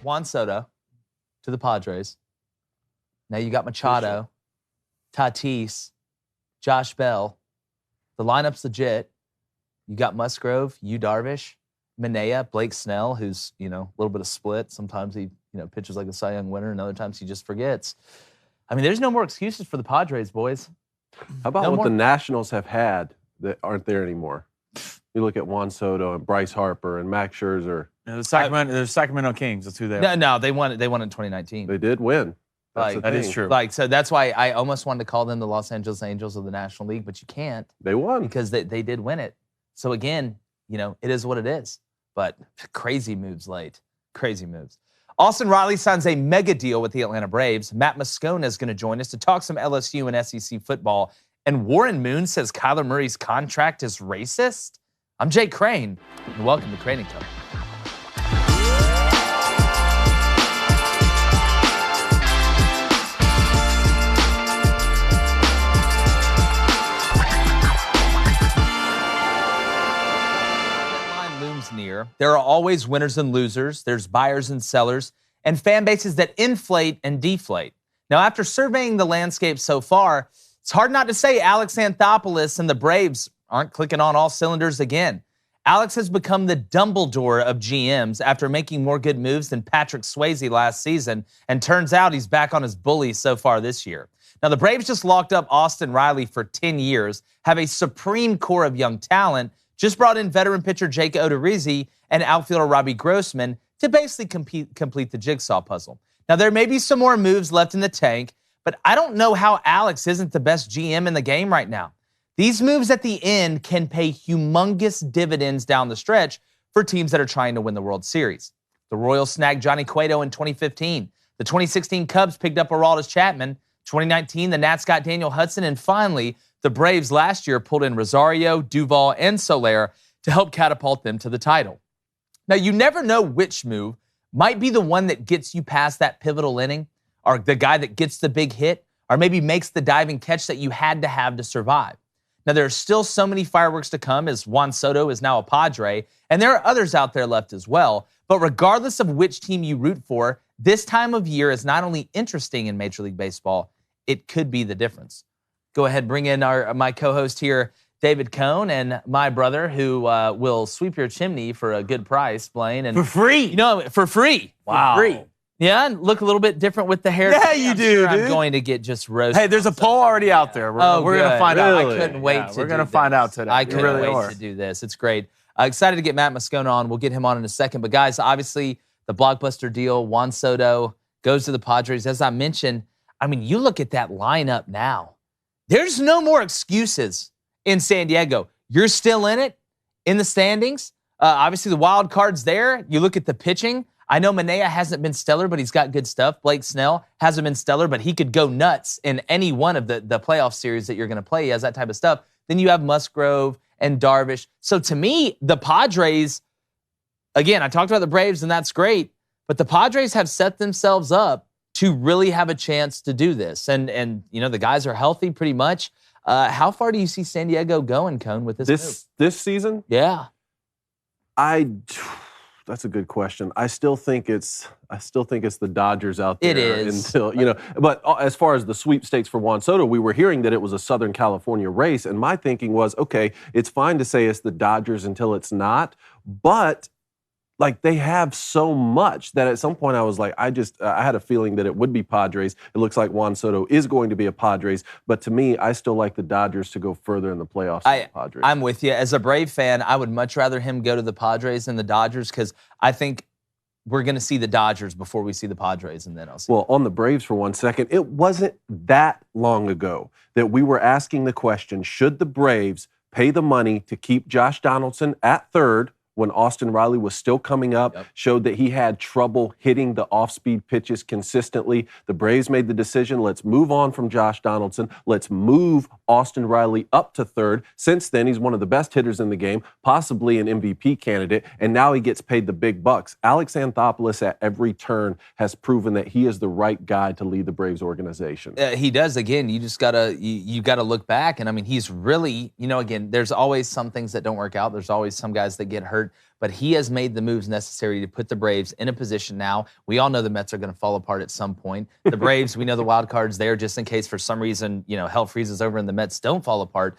Juan Soto to the Padres. Now you got Machado, Tatis, Josh Bell. The lineup's legit. You got Musgrove, Yu Darvish, Manaea, Blake Snell, who's, a little bit of split. Sometimes he, pitches like a Cy Young winner, and other times he just forgets. I mean, there's no more excuses for the Padres, boys. How about the Nationals have had that aren't there anymore? You look at Juan Soto and Bryce Harper and Max Scherzer. The Sacramento Kings. That's who they are. No, they won it. They won in 2019. They did win. That is true. So that's why I almost wanted to call them the Los Angeles Angels of the National League, but you can't. They won. Because they did win it. So again, it is what it is. But crazy moves late. Crazy moves. Austin Riley signs a mega deal with the Atlanta Braves. Matt Moscona is going to join us to talk some LSU and SEC football. And Warren Moon says Kyler Murray's contract is racist. I'm Jake Crane, and welcome to Crane & Co. Near. There are always winners and losers. There's buyers and sellers, and fan bases that inflate and deflate. Now, after surveying the landscape so far, it's hard not to say Alex Anthopoulos and the Braves aren't clicking on all cylinders again. Alex has become the Dumbledore of GMs after making more good moves than Patrick Swayze last season, and turns out he's back on his bully so far this year. Now, the Braves just locked up Austin Riley for 10 years, have a supreme core of young talent, just brought in veteran pitcher Jake Odorizzi and outfielder Robbie Grossman to basically complete the jigsaw puzzle. Now, there may be some more moves left in the tank, but I don't know how Alex isn't the best GM in the game right now. These moves at the end can pay humongous dividends down the stretch for teams that are trying to win the World Series. The Royals snagged Johnny Cueto in 2015. The 2016 Cubs picked up Aroldis Chapman. 2019, the Nats got Daniel Hudson. And finally, the Braves last year pulled in Rosario, Duvall, and Soler to help catapult them to the title. Now, you never know which move might be the one that gets you past that pivotal inning, or the guy that gets the big hit, or maybe makes the diving catch that you had to have to survive. Now, there are still so many fireworks to come, as Juan Soto is now a Padre, and there are others out there left as well. But regardless of which team you root for, this time of year is not only interesting in Major League Baseball, it could be the difference. Go ahead, bring in my co-host here, David Cohn, and my brother, who will sweep your chimney for a good price, Blaine. And for free? For free. Wow. For free. Yeah, and look a little bit different with the hair. Yeah, you do, dude. I'm going to get just roasted. Hey, there's a poll already out there. We're going to find out. I couldn't wait to We're going to find out today. I couldn't wait to do this. It's great. Excited to get Matt Moscona on. We'll get him on in a second. But, guys, obviously, the blockbuster deal, Juan Soto goes to the Padres. As I mentioned, you look at that lineup now. There's no more excuses in San Diego. You're still in it, in the standings. Obviously, the wild card's there. You look at the pitching. I know Manaea hasn't been stellar, but he's got good stuff. Blake Snell hasn't been stellar, but he could go nuts in any one of the playoff series that you're going to play. He has that type of stuff. Then you have Musgrove and Darvish. So to me, the Padres, again, I talked about the Braves, and that's great, but the Padres have set themselves up to really have a chance to do this. And the guys are healthy pretty much. How far do you see San Diego going, Cone, with this move? This season? Yeah. That's a good question. I still think it's the Dodgers out there. It is. But as far as the sweepstakes for Juan Soto, we were hearing that it was a Southern California race, and my thinking was, okay, it's fine to say it's the Dodgers until it's not, but they have so much that at some point I was like, I had a feeling that it would be Padres. It looks like Juan Soto is going to be a Padres, but to me, I still like the Dodgers to go further in the playoffs than the Padres. I'm with you. As a Brave fan, I would much rather him go to the Padres than the Dodgers, because I think we're going to see the Dodgers before we see the Padres, and then I'll see. Well, on the Braves for 1 second, it wasn't that long ago that we were asking the question, should the Braves pay the money to keep Josh Donaldson at third when Austin Riley was still coming up, showed that he had trouble hitting the off-speed pitches consistently. The Braves made the decision, let's move on from Josh Donaldson. Let's move Austin Riley up to third. Since then, he's one of the best hitters in the game, possibly an MVP candidate, and now he gets paid the big bucks. Alex Anthopoulos at every turn has proven that he is the right guy to lead the Braves organization. He does. Again, you just gotta look back, and he's really, again, there's always some things that don't work out. There's always some guys that get hurt hurt, but he has made the moves necessary to put the Braves in a position now. We all know the Mets are going to fall apart at some point. The Braves, we know the wild card's there just in case for some reason, hell freezes over and the Mets don't fall apart.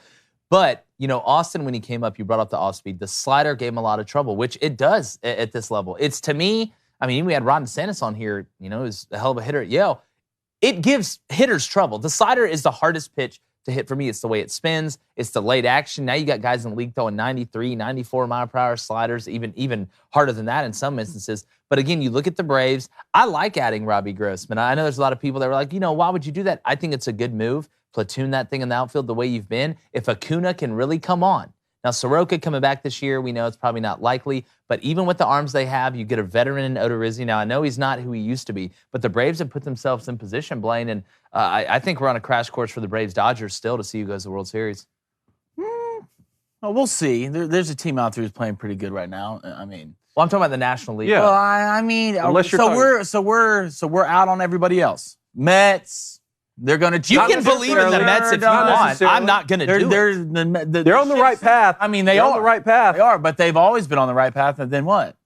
But, Austin, when he came up, you brought up the off-speed. The slider gave him a lot of trouble, which it does at this level. It's, to me, we had Ron DeSantis on here, is a hell of a hitter at Yale. It gives hitters trouble. The slider is the hardest pitch to hit for me. It's the way it spins. It's the late action. Now you got guys in the league throwing 93, 94 mile per hour sliders, even harder than that in some instances. But again, you look at the Braves. I like adding Robbie Grossman. I know there's a lot of people that were like, why would you do that? I think it's a good move. Platoon that thing in the outfield the way you've been. If Acuna can really come on. Now, Soroka coming back this year, we know it's probably not likely, but even with the arms they have, you get a veteran in Odorizzi. Now, I know he's not who he used to be, but the Braves have put themselves in position, Blaine, and I think we're on a crash course for the Braves-Dodgers still to see who goes to the World Series. Well, we'll see. There's a team out there who's playing pretty good right now. Well, I'm talking about the National League. Yeah. Well, so we're out on everybody else. Mets. They're going to. You can believe in the Mets if you want. I'm not going to do it. They're on the right path. They are on the right path. They are, but they've always been on the right path. And then what?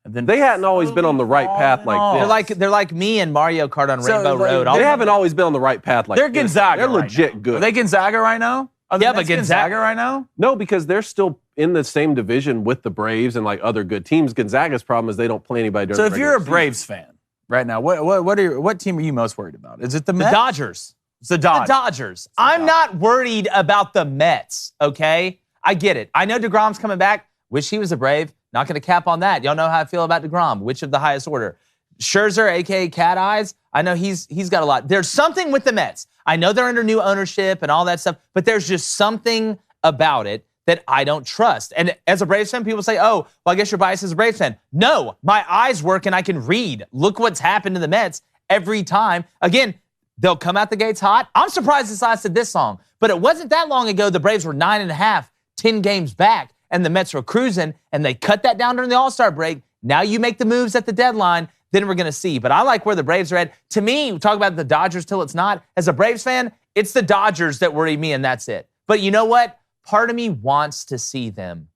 And then they hadn't always been on the right path like this. They're like me and Mario Kart on Rainbow Road. They haven't always been on the right path like this. They're Gonzaga. They're legit good. Are they Gonzaga right now? But Gonzaga right now? No, because they're still in the same division with the Braves and like other good teams. Gonzaga's problem is they don't play anybody during the regular season. So if you're a Braves fan right now, what team are you most worried about? Is it the Mets? The Dodgers. It's the Dodgers. The Dodgers. I'm not worried about the Mets, okay? I get it. I know DeGrom's coming back. Wish he was a Brave. Not going to cap on that. Y'all know how I feel about DeGrom. Which of the highest order? Scherzer, a.k.a. Cat Eyes. I know he's got a lot. There's something with the Mets. I know they're under new ownership and all that stuff, but there's just something about it that I don't trust. And as a Braves fan, people say, oh, well, I guess you're biased as a Braves fan. No, my eyes work and I can read. Look what's happened to the Mets every time. Again, they'll come out the gates hot. I'm surprised this lasted this long, but it wasn't that long ago. The Braves were 9.5, 10 games back, and the Mets were cruising, and they cut that down during the All-Star break. Now you make the moves at the deadline, then we're going to see. But I like where the Braves are at. To me, we talk about the Dodgers till it's not. As a Braves fan, it's the Dodgers that worry me, and that's it. But you know what? Part of me wants to see them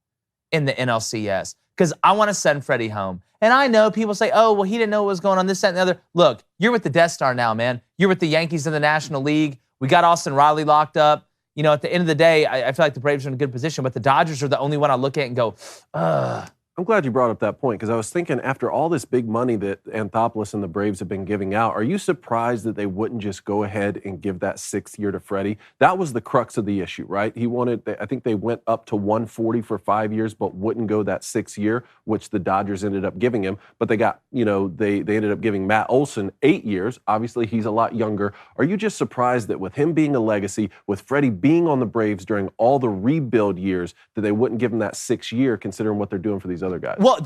in the NLCS because I want to send Freddie home. And I know people say, oh, well, he didn't know what was going on, this, that, and the other. Look, you're with the Death Star now, man. You're with the Yankees in the National League. We got Austin Riley locked up. At the end of the day, I feel like the Braves are in a good position, but the Dodgers are the only one I look at and go, ugh. I'm glad you brought up that point because I was thinking after all this big money that Anthopoulos and the Braves have been giving out, are you surprised that they wouldn't just go ahead and give that 6th year to Freddie? That was the crux of the issue, right? I think they went up to 140 for 5 years, but wouldn't go that 6th year, which the Dodgers ended up giving him. But they got, they ended up giving Matt Olson 8 years. Obviously, he's a lot younger. Are you just surprised that with him being a legacy, with Freddie being on the Braves during all the rebuild years, that they wouldn't give him that 6th year considering what they're doing for these other guys? Well,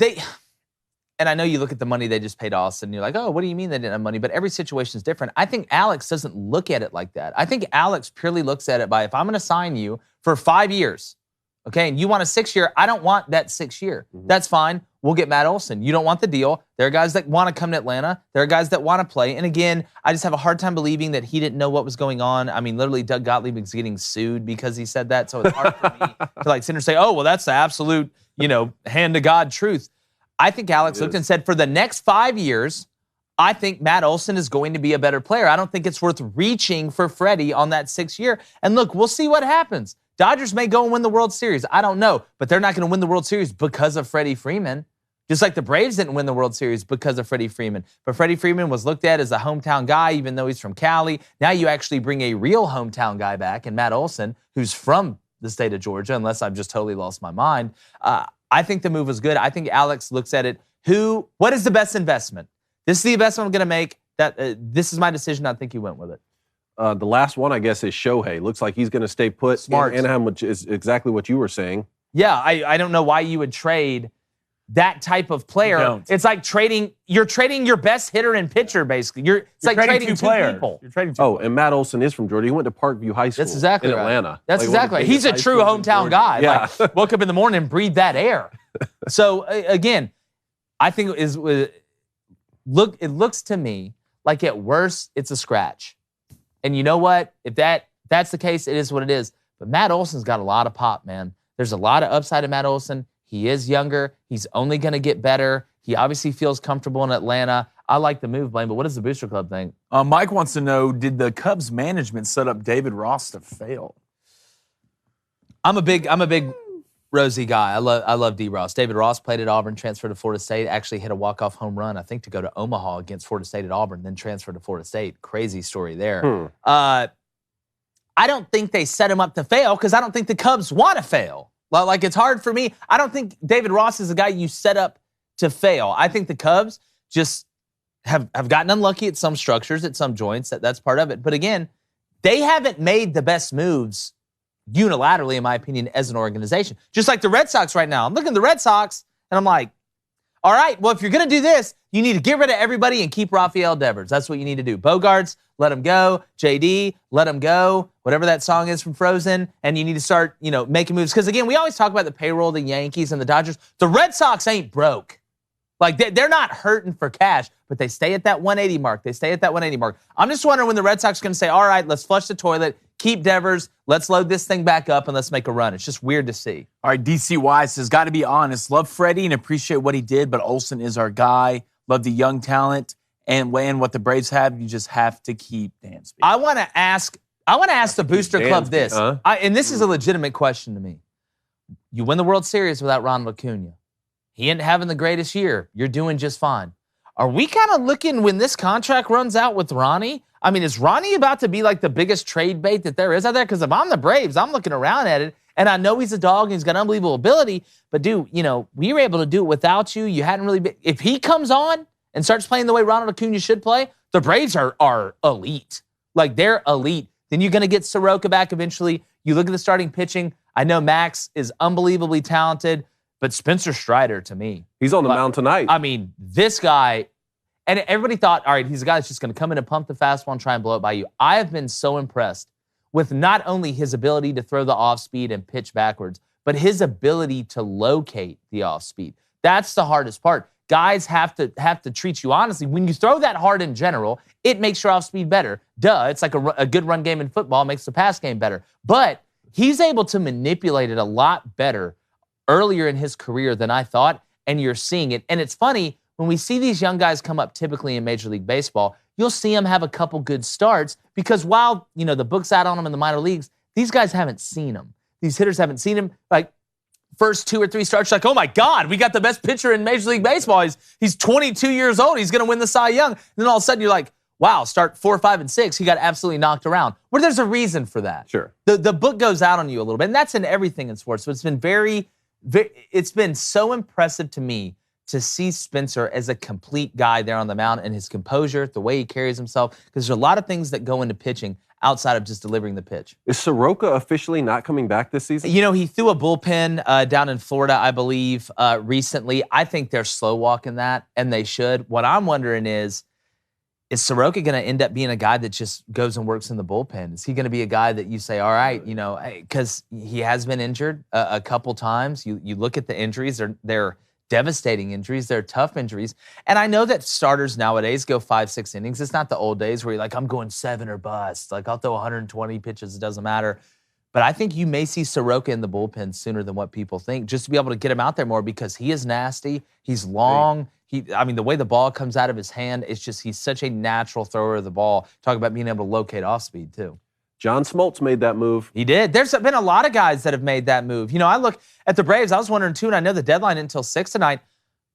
and I know you look at the money they just paid Austin, and you're like, oh, what do you mean they didn't have money? But every situation is different. I think Alex doesn't look at it like that. I think Alex purely looks at it by, if I'm going to sign you for 5 years, okay, and you want a 6th year, I don't want that 6th year. Mm-hmm. That's fine. We'll get Matt Olson. You don't want the deal. There are guys that want to come to Atlanta. There are guys that want to play. And again, I just have a hard time believing that he didn't know what was going on. I mean, literally, Doug Gottlieb is getting sued because he said that. So it's hard for me to sit and say, oh, well, that's the absolute, hand to God truth. I think Alex looked and said, for the next 5 years, I think Matt Olson is going to be a better player. I don't think it's worth reaching for Freddie on that 6th year. And look, we'll see what happens. Dodgers may go and win the World Series. I don't know. But they're not going to win the World Series because of Freddie Freeman. Just like the Braves didn't win the World Series because of Freddie Freeman. But Freddie Freeman was looked at as a hometown guy, even though he's from Cali. Now you actually bring a real hometown guy back, and Matt Olson, who's from the state of Georgia, unless I've just totally lost my mind. I think the move was good. I think Alex looks at it. What is the best investment? This is the investment I'm going to make. This is my decision. I think he went with it. The last one, I guess, is Shohei. Looks like he's going to stay put in Anaheim, which is exactly what you were saying. Yeah, I don't know why you would trade that type of player. It's like you're trading your best hitter and pitcher, basically. It's like trading two people. You're trading two players. And Matt Olson is from Georgia. He went to Parkview High School in Atlanta. That's exactly right. He's a true hometown guy. Yeah. Woke up in the morning and breathed that air. So, again, I think it looks to me like at worst it's a scratch. And you know what? If that's the case, it is what it is. But Matt Olson's got a lot of pop, man. There's a lot of upside to Matt Olson. He is younger. He's only going to get better. He obviously feels comfortable in Atlanta. I like the move, Blaine, but what does the Booster Club think? Mike wants to know, did the Cubs management set up David Ross to fail? I'm a big Rosie guy. I love D. Ross. David Ross played at Auburn, transferred to Florida State, actually hit a walk-off home run, I think, to go to Omaha against Florida State at Auburn, then transferred to Florida State. Crazy story there. I don't think they set him up to fail because I don't think the Cubs want to fail. Like, it's hard for me. I don't think David Ross is a guy you set up to fail. I think the Cubs just have gotten unlucky at some structures, at some joints. That's part of it. But again, they haven't made the best moves unilaterally, in my opinion, as an organization. Just like the Red Sox right now. I'm looking at the Red Sox, and I'm like, all right, well, if you're going to do this, you need to get rid of everybody and keep Rafael Devers. That's what you need to do. Bogarts, let him go. JD, let him go. Whatever that song is from Frozen. And you need to start, making moves. Because, again, we always talk about the payroll of the Yankees and the Dodgers. The Red Sox ain't broke. Like, they're not hurting for cash, but they stay at that 180 mark. I'm just wondering when the Red Sox are going to say, all right, let's flush the toilet, keep Devers, let's load this thing back up, and let's make a run. It's just weird to see. All right, DCY says, got to be honest, love Freddie and appreciate what he did, but Olsen is our guy. Love the young talent, and what the Braves have, you just have to keep Dansby. I want to ask the Booster Club this, and this is a legitimate question to me. You win the World Series without Ronald Acuna. He ain't having the greatest year. You're doing just fine. Are we kind of looking when this contract runs out with Ronnie? I mean, is Ronnie about to be like the biggest trade bait that there is out there? Because if I'm the Braves, I'm looking around at it, and I know he's a dog and he's got unbelievable ability, but dude, we were able to do it without you. You hadn't really been. If he comes on and starts playing the way Ronald Acuna should play, the Braves are elite. Like, they're elite. Then you're going to get Soroka back eventually. You look at the starting pitching. I know Max is unbelievably talented, but Spencer Strider, to me. He's on the mound tonight. I mean, this guy, and everybody thought, all right, he's a guy that's just going to come in and pump the fastball and try and blow it by you. I have been so impressed with not only his ability to throw the off speed and pitch backwards, but his ability to locate the off speed. That's the hardest part. Guys have to treat you honestly. When you throw that hard in general, it makes your off speed better. Duh, it's like a good run game in football makes the pass game better. But he's able to manipulate it a lot better earlier in his career than I thought, and you're seeing it. And it's funny, when we see these young guys come up typically in Major League Baseball, you'll see them have a couple good starts because while, the book's out on them in the minor leagues, these guys haven't seen them. These hitters haven't seen him. Like, first 2 or 3 starts, like, oh my God, we got the best pitcher in Major League Baseball. He's 22 years old. He's going to win the Cy Young. And then all of a sudden you're like, wow, start 4, 5, and 6. He got absolutely knocked around. Well, there's a reason for that. Sure. The book goes out on you a little bit, and that's in everything in sports. So it's been it's been so impressive to me to see Spencer as a complete guy there on the mound and his composure, the way he carries himself, because there's a lot of things that go into pitching outside of just delivering the pitch. Is Soroka officially not coming back this season? He threw a bullpen down in Florida, I believe, recently. I think they're slow walking that, and they should. What I'm wondering is Soroka going to end up being a guy that just goes and works in the bullpen? Is he going to be a guy that you say, all right, because he has been injured a couple times. You look at the injuries, they're devastating injuries. They're tough injuries. And I know that starters nowadays go 5, 6 innings. It's not the old days where you're like, I'm going 7 or bust. Like, I'll throw 120 pitches. It doesn't matter. But I think you may see Soroka in the bullpen sooner than what people think, just to be able to get him out there more because he is nasty. He's long. The way the ball comes out of his hand, it's just he's such a natural thrower of the ball. Talk about being able to locate off speed, too. John Smoltz made that move. He did. There's been a lot of guys that have made that move. I look at the Braves. I was wondering, too, and I know the deadline isn't until 6 tonight.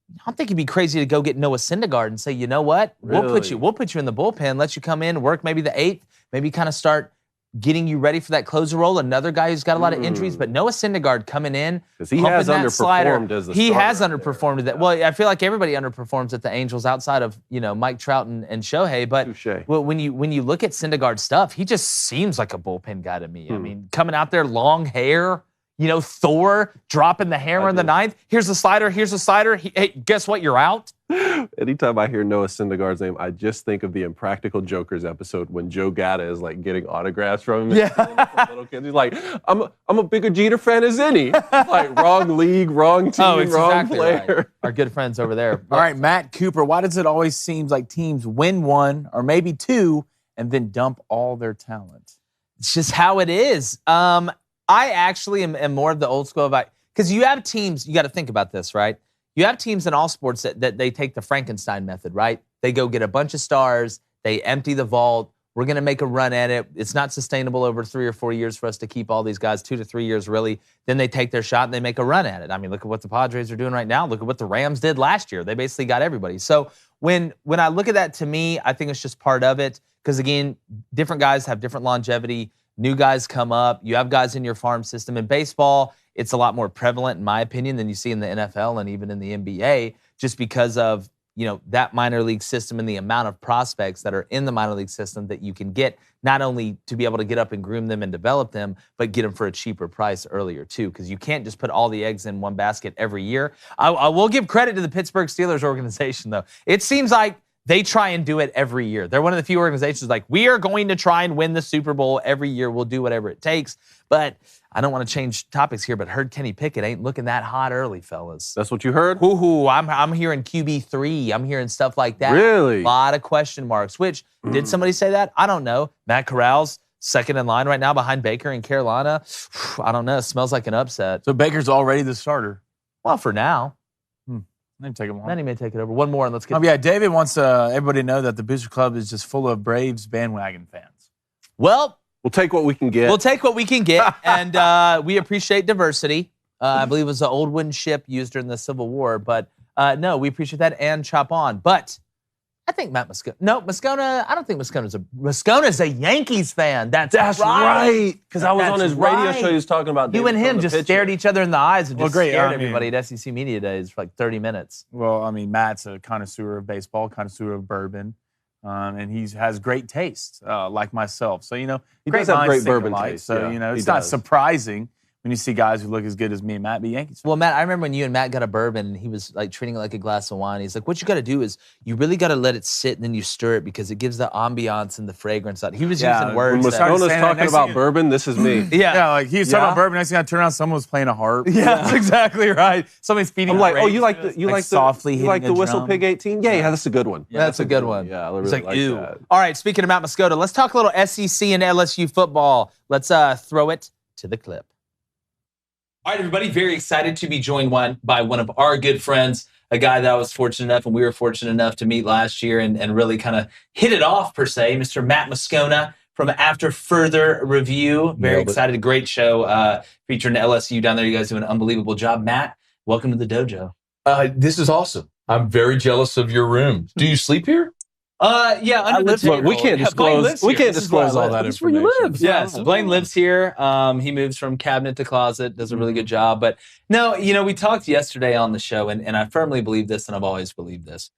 I don't think it'd be crazy to go get Noah Syndergaard and say, you know what? Really? We'll put you in the bullpen, let you come in, work maybe the 8th, maybe kind of start getting you ready for that closer role. Another guy who's got a lot of injuries, but Noah Syndergaard coming in, because he has underperformed as the starter. He has underperformed at that. Well, I feel like everybody underperforms at the Angels outside of Mike Trout and Shohei. But when you look at Syndergaard's stuff, he just seems like a bullpen guy to me. I mean, coming out there, long hair. Thor dropping the hammer in the 9th. Here's the slider. Hey, guess what? You're out. Anytime I hear Noah Syndergaard's name, I just think of the Impractical Jokers episode when Joe Gatta is like getting autographs from him. Yeah. Little kids. He's like, I'm a bigger Jeter fan as any. Like, wrong league, wrong team, wrong exactly player. Right. Our good friends over there. All right, Matt Cooper, why does it always seem like teams win 1 or maybe 2 and then dump all their talent? It's just how it is. I actually am more of the old school of Because you have teams, you got to think about this, right? You have teams in all sports that they take the Frankenstein method, right? They go get a bunch of stars, they empty the vault, we're going to make a run at it. It's not sustainable over 3 or 4 years for us to keep all these guys, 2 to 3 years really. Then they take their shot and they make a run at it. I mean, look at what the Padres are doing right now. Look at what the Rams did last year. They basically got everybody. So when I look at that, to me, I think it's just part of it. Because again, different guys have different longevity. New guys come up. You have guys in your farm system. In baseball, it's a lot more prevalent, in my opinion, than you see in the NFL and even in the NBA, just because of that minor league system and the amount of prospects that are in the minor league system that you can get, not only to be able to get up and groom them and develop them, but get them for a cheaper price earlier too, because you can't just put all the eggs in one basket every year. I will give credit to the Pittsburgh Steelers organization, though. It seems like they try and do it every year. They're one of the few organizations like, we are going to try and win the Super Bowl every year. We'll do whatever it takes. But I don't want to change topics here, but heard Kenny Pickett ain't looking that hot early, fellas. That's what you heard? Hoo-hoo, I'm hearing QB3. I'm hearing stuff like that. Really? A lot of question marks, which, did somebody say that? I don't know. Matt Corral's second in line right now behind Baker in Carolina. I don't know. It smells like an upset. So Baker's already the starter. Well, for now. Let me take him on. Then he may take it over. One more and let's get yeah, David wants everybody to know that the Booster Club is just full of Braves bandwagon fans. Well, we'll take what we can get. We'll take what we can get, and we appreciate diversity. I believe it was an old wooden ship used during the Civil War, but no, we appreciate that and chop on. But I think Matt Moscona. No, Moscona. I don't think Moscona's a Yankees fan. That's right. Because I was on his radio show. He was talking about you and him just stared each other in the eyes and just scared everybody at SEC Media Days for like 30 minutes. Well, I mean, Matt's a connoisseur of baseball, connoisseur of bourbon, and he has great taste, like myself. So he does have great bourbon taste. So it's not surprising when you see guys who look as good as me and Matt be Yankees fans. Well, Matt, I remember when you and Matt got a bourbon and he was like treating it like a glass of wine. He's like, what you got to do is you really got to let it sit and then you stir it because it gives the ambiance and the fragrance out. He was using words. When Moscona's talking about bourbon, this is me. Yeah, like he was talking about bourbon. Next thing I turn around, someone was playing a harp. Yeah, that's exactly right. Somebody's feeding. I'm like, oh, you like the Whistle drum. Pig 18? Yeah, that's a good one. Yeah, that's a good one. Yeah, I really like ew. that. All right, speaking of Matt Moscona, let's talk a little SEC and LSU football. Let's throw it to the clip. All right, everybody, very excited to be joined by one of our good friends, a guy that I was fortunate enough and we were fortunate enough to meet last year and really kind of hit it off, per se, Mr. Matt Moscona from After Further Review. Very excited. Great show featuring LSU down there. You guys do an unbelievable job. Matt, welcome to the dojo. This is awesome. I'm very jealous of your room. Do you sleep here? Yeah, under the table. We can't disclose. We can't disclose all that information. Where you live. Yes, Blaine lives here. He moves from cabinet to closet. Does a really good job. But no, we talked yesterday on the show, and I firmly believe this, and I've always believed this.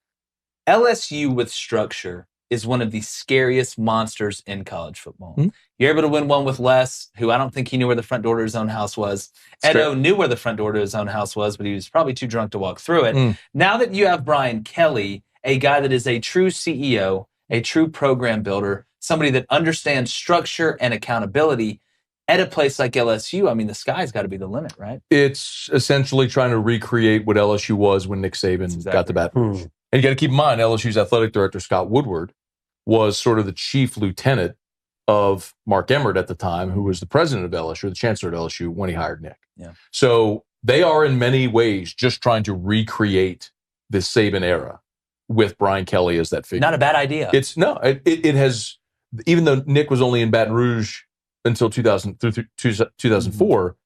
LSU with structure is one of the scariest monsters in college football. Mm-hmm. You're able to win one with Les, who I don't think he knew where the front door to his own house was. Edo knew where the front door to his own house was, but he was probably too drunk to walk through it. Now that you have Brian Kelly, a guy that is a true CEO, a true program builder, somebody that understands structure and accountability at a place like LSU, I mean, the sky's got to be the limit, right? It's essentially trying to recreate what LSU was when Nick Saban got the Baton Rouge. And you got to keep in mind, LSU's athletic director, Scott Woodward, was sort of the chief lieutenant of Mark Emmert at the time, who was the president of LSU, the chancellor at LSU, when he hired Nick. Yeah. So they are in many ways just trying to recreate this Saban era with Brian Kelly as that figure. Not a bad idea. It has, even though Nick was only in Baton Rouge until 2004,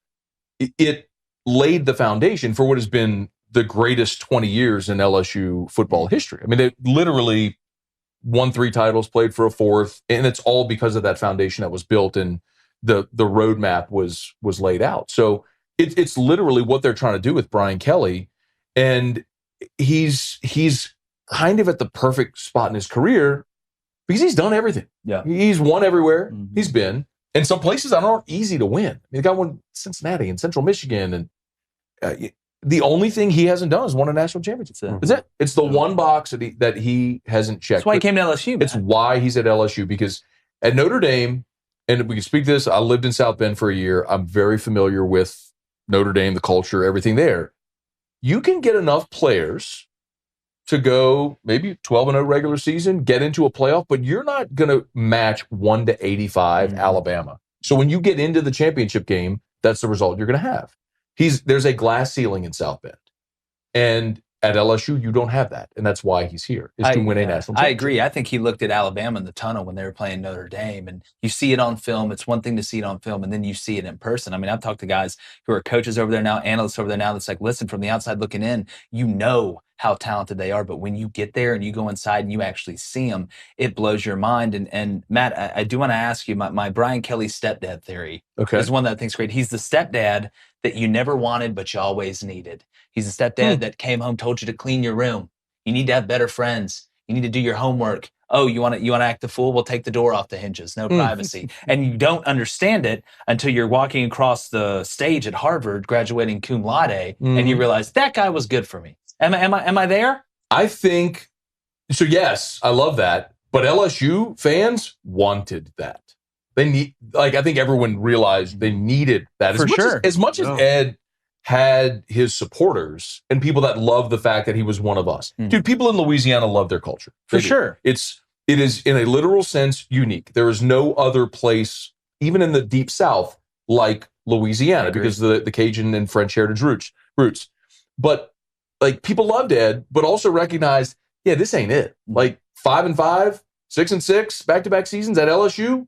it laid the foundation for what has been the greatest 20 years in LSU football history. I mean, they literally won 3 titles, played for a 4th, and it's all because of that foundation that was built and the roadmap was laid out. So it's literally what they're trying to do with Brian Kelly, and he's kind of at the perfect spot in his career because he's done everything. Yeah. He's won everywhere he's been. And some places aren't easy to win. I mean, the guy won Cincinnati and Central Michigan. And the only thing he hasn't done is won a national championship. That's it. It's the one box that he hasn't checked. That's why he came to LSU, man. It's why he's at LSU, because at Notre Dame, and we can speak to this, I lived in South Bend for a year. I'm very familiar with Notre Dame, the culture, everything there. You can get enough players to go maybe 12-0 regular season, get into a playoff, but you're not going to match 1-85 Alabama. So when you get into the championship game, that's the result you're going to have. there's a glass ceiling in South Bend. And at LSU, you don't have that. And that's why he's here, is to win a national championship. I agree. I think he looked at Alabama in the tunnel when they were playing Notre Dame, and you see it on film. It's one thing to see it on film, and then you see it in person. I mean, I've talked to guys who are coaches over there now, analysts over there now, that's like, listen, from the outside looking in, you know how talented they are. But when you get there and you go inside and you actually see them, it blows your mind. And Matt, I do want to ask you, my Brian Kelly stepdad theory is one that I think is great. He's the stepdad that you never wanted, but you always needed. He's a stepdad that came home, told you to clean your room. You need to have better friends. You need to do your homework. Oh, you want to act the fool? We'll take the door off the hinges. No privacy. And you don't understand it until you're walking across the stage at Harvard, graduating cum laude, and you realize that guy was good for me. Am I there? I think so. Yes, I love that. But LSU fans wanted that. They need, like, I think everyone realized they needed that For sure. As much as Ed had his supporters and people that love the fact that he was one of us. Dude, people in Louisiana love their culture. For sure. It is in a literal sense unique. There is no other place, even in the deep South, like Louisiana because of the Cajun and French heritage roots. But like, people loved Ed, but also recognized, yeah, this ain't it. Like 5-5, 6-6, back-to-back seasons at LSU.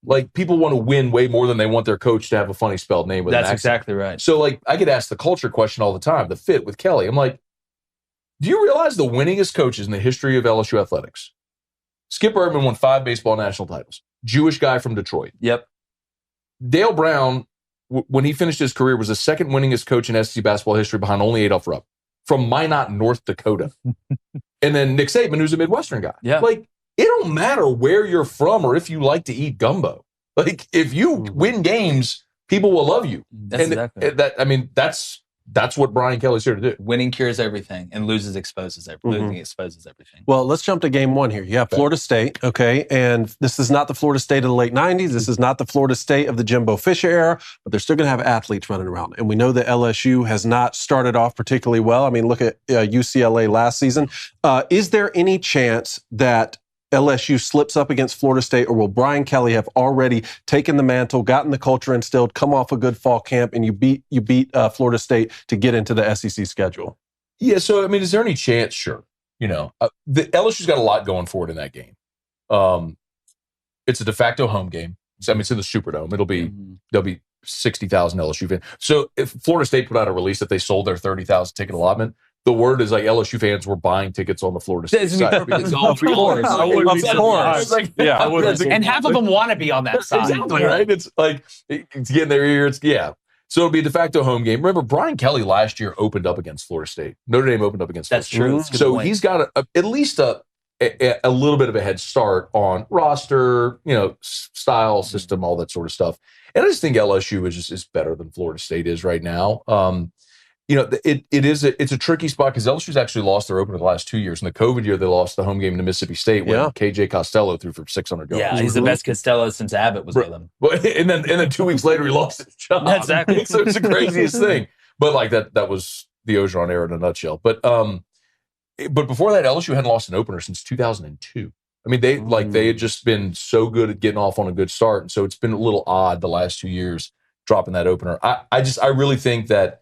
Like, people want to win way more than they want their coach to have a funny spelled name with an accent. That's exactly right. So, like, I get asked the culture question all the time, the fit with Kelly. I'm like, do you realize the winningest coaches in the history of LSU athletics? Skip Bertman won 5 baseball national titles. Jewish guy from Detroit. Yep. Dale Brown, when he finished his career, was the second winningest coach in SEC basketball history behind only Adolph Rupp from Minot, North Dakota. And then Nick Saban, who's a Midwestern guy. Yeah. Like, it don't matter where you're from or if you like to eat gumbo. Like, if you win games, people will love you. That's exactly right. That's what Brian Kelly's here to do. Winning cures everything, and losing exposes everything. Losing exposes everything. Well, let's jump to game one here. You have Florida State, okay? And this is not the Florida State of the late 90s. This is not the Florida State of the Jimbo Fisher era, but they're still going to have athletes running around. And we know that LSU has not started off particularly well. I mean, look at UCLA last season. Is there any chance that LSU slips up against Florida State, or will Brian Kelly have already taken the mantle, gotten the culture instilled, come off a good fall camp, and you beat Florida State to get into the SEC schedule? Yeah, so, I mean, is there any chance? Sure. You know, the LSU's got a lot going for it in that game. It's a de facto home game. So, I mean, it's in the Superdome. There'll be 60,000 LSU fans. So if Florida State put out a release that they sold their 30,000 ticket allotment, the word is like LSU fans were buying tickets on the Florida State side. Of course. And half of them want to be on that side. Exactly, right? It's like, it's getting their ears. Yeah. So it'll be a de facto home game. Remember, Brian Kelly last year opened up against Florida State. Notre Dame opened up against Florida State. That's true. So he's got at least a little bit of a head start on roster, you know, style, system, all that sort of stuff. And I just think LSU is better than Florida State is right now. You know, it's a tricky spot because LSU's actually lost their opener the last 2 years. In the COVID year, they lost the home game to Mississippi State when KJ Costello threw for 600 yards. Yeah, he's the best Costello since Abbott was with him. And then 2 weeks later, he lost his job. Exactly. So it's the craziest thing. But like that was the Ogeron era in a nutshell. But before that, LSU hadn't lost an opener since 2002. I mean, they had just been so good at getting off on a good start, and so it's been a little odd the last 2 years dropping that opener. I really think that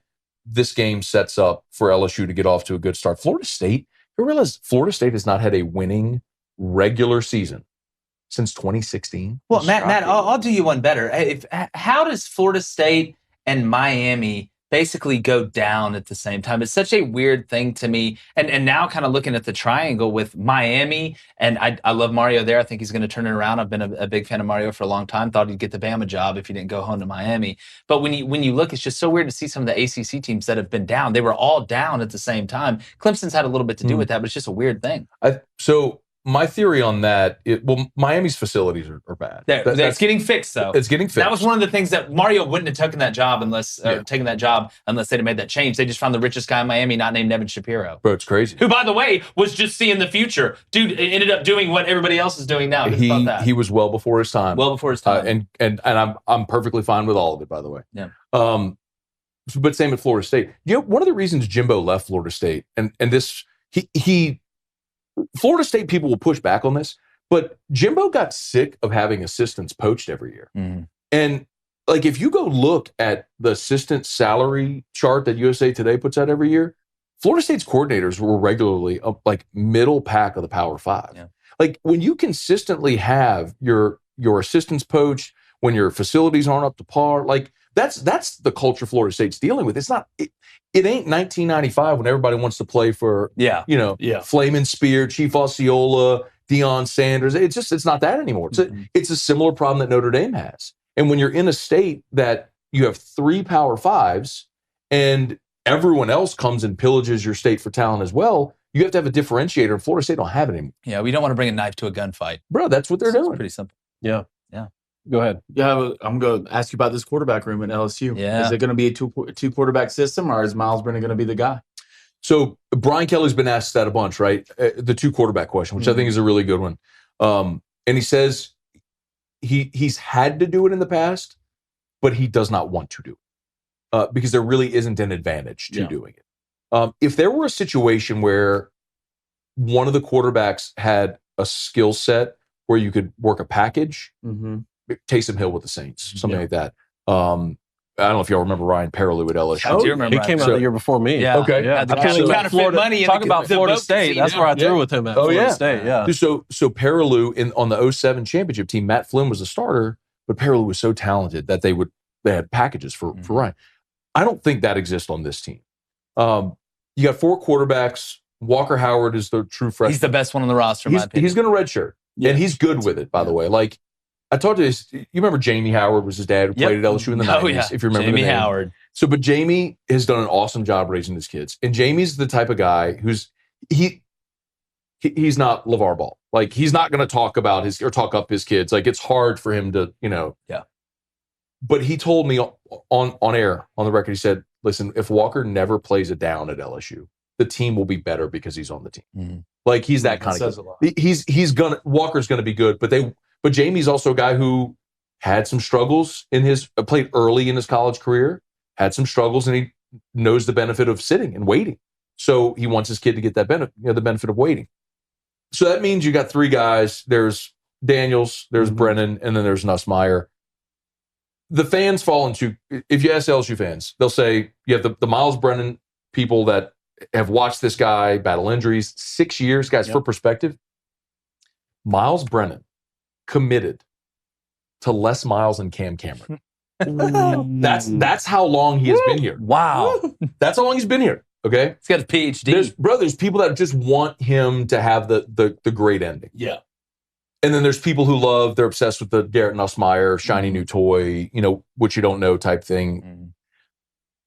this game sets up for LSU to get off to a good start. Florida State, you realize Florida State has not had a winning regular season since 2016. Well, Matt, I'll do you one better. How does Florida State and Miami basically go down at the same time? It's such a weird thing to me. And now kind of looking at the triangle with Miami, and I love Mario there. I think he's going to turn it around. I've been a big fan of Mario for a long time. Thought he'd get the Bama job if he didn't go home to Miami. But when you look, it's just so weird to see some of the ACC teams that have been down. They were all down at the same time. Clemson's had a little bit to do with that, but it's just a weird thing. So my theory on that, Miami's facilities are bad. That's getting fixed, though. It's getting fixed. That was one of the things that Mario wouldn't have taken that job unless they'd have made that change. They just found the richest guy in Miami, not named Evan Shapiro. Bro, it's crazy. Who, by the way, was just seeing the future. Dude ended up doing what everybody else is doing now. He was well before his time. Well before his time. And I'm perfectly fine with all of it, by the way. Yeah. But same at Florida State. You know, one of the reasons Jimbo left Florida State, and this Florida State people will push back on this, but Jimbo got sick of having assistants poached every year. And like if you go look at the assistant salary chart that USA Today puts out every year, Florida State's coordinators were regularly up like middle pack of the Power Five. Yeah. Like when you consistently have your assistants poached, when your facilities aren't up to par, like that's the culture Florida State's dealing with. It's not. It ain't 1995 when everybody wants to play for Flamin' Spear, Chief Osceola, Deion Sanders. It's not that anymore. It's a similar problem that Notre Dame has. And when you're in a state that you have 3 Power Fives and everyone else comes and pillages your state for talent as well, you have to have a differentiator. And Florida State don't have it anymore. Yeah, we don't want to bring a knife to a gunfight. Bro, that's what they're doing. It's pretty simple. Yeah. Go ahead. Yeah, I'm going to ask you about this quarterback room at LSU. Yeah. Is it going to be a two quarterback system, or is Miles Brennan going to be the guy? So Brian Kelly's been asked that a bunch, right? The 2 quarterback question, which I think is a really good one. And he says he's had to do it in the past, but he does not want to do it because there really isn't an advantage to doing it. If there were a situation where one of the quarterbacks had a skill set where you could work a package, Taysom Hill with the Saints, something like that. I don't know if y'all remember Ryan Perrilloux at LSU. I do remember. He came out the year before me. Yeah. Okay. Yeah, the I can't believe counterfeit Florida, money. talk about Florida State. That's where I threw with him at Florida State. Yeah. So Perrilloux on the 07 championship team, Matt Flynn was the starter, but Perrilloux was so talented that they had packages for Ryan. I don't think that exists on this team. You got 4 quarterbacks. Walker Howard is the true freshman. He's the best one on the roster, in my opinion. He's going to redshirt. And he's good with it, by the way. Like, I talked to you remember Jamie Howard was his dad who played at LSU in the 90s, if you remember Jamie the name. Howard. So, but Jamie has done an awesome job raising his kids. And Jamie's the type of guy who's, he's not LeVar Ball. Like, he's not going to talk about talk up his kids. Like, it's hard for him to, Yeah. But he told me on air, on the record, he said, listen, if Walker never plays it down at LSU, the team will be better because he's on the team. Like, he's that kind of guy. Walker's gonna be good, but Jamie's also a guy who had some struggles played early in his college career, had some struggles, and he knows the benefit of sitting and waiting. So he wants his kid to get that benefit, the benefit of waiting. So that means you got 3 guys. There's Daniels, there's Brennan, and then there's Nussmeier. The fans fall into, if you ask LSU fans, they'll say you have the Miles Brennan people that have watched this guy battle injuries, 6 years, guys. For perspective, Miles Brennan committed to Les Miles and Cam Cameron. That's how long he has been here. Wow. That's how long he's been here. Okay, He's got a PhD. There's people that just want him to have the great ending. Yeah. And then there's people who they're obsessed with the Garrett Nussmeier, shiny new toy, which you don't know type thing.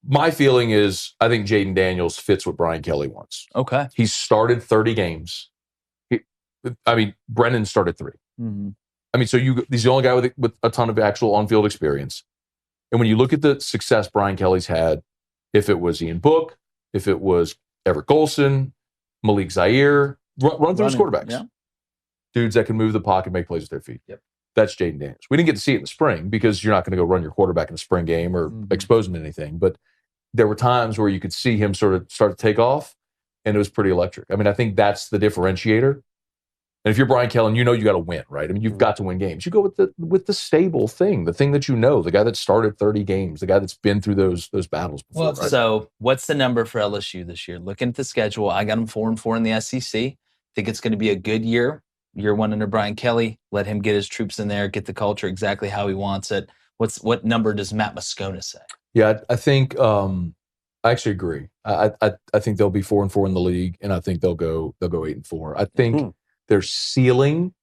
My feeling is I think Jaden Daniels fits what Brian Kelly wants. Okay. He started 30 games. Brennan started 3. So he's the only guy with a ton of actual on-field experience. And when you look at the success Brian Kelly's had, if it was Ian Book, if it was Everett Golson, Malik Zaire, run through his quarterbacks. Yeah. Dudes that can move the pocket, make plays with their feet. Yep. That's Jaden Daniels. We didn't get to see it in the spring because you're not going to go run your quarterback in a spring game or expose him to anything. But there were times where you could see him sort of start to take off, and it was pretty electric. I think that's the differentiator. And if you're Brian Kelly, you got to win, right? You've got to win games. You go with the stable thing, the thing that the guy that started 30 games, the guy that's been through those battles before. Well, right? So what's the number for LSU this year? Looking at the schedule, I got them 4-4 in the SEC. Think it's going to be a good year. Year 1 under Brian Kelly. Let him get his troops in there, get the culture exactly how he wants it. What number does Matt Moscona say? Yeah, I think I actually agree. I think they'll be 4-4 in the league, and I think they'll go 8-4. I think their ceiling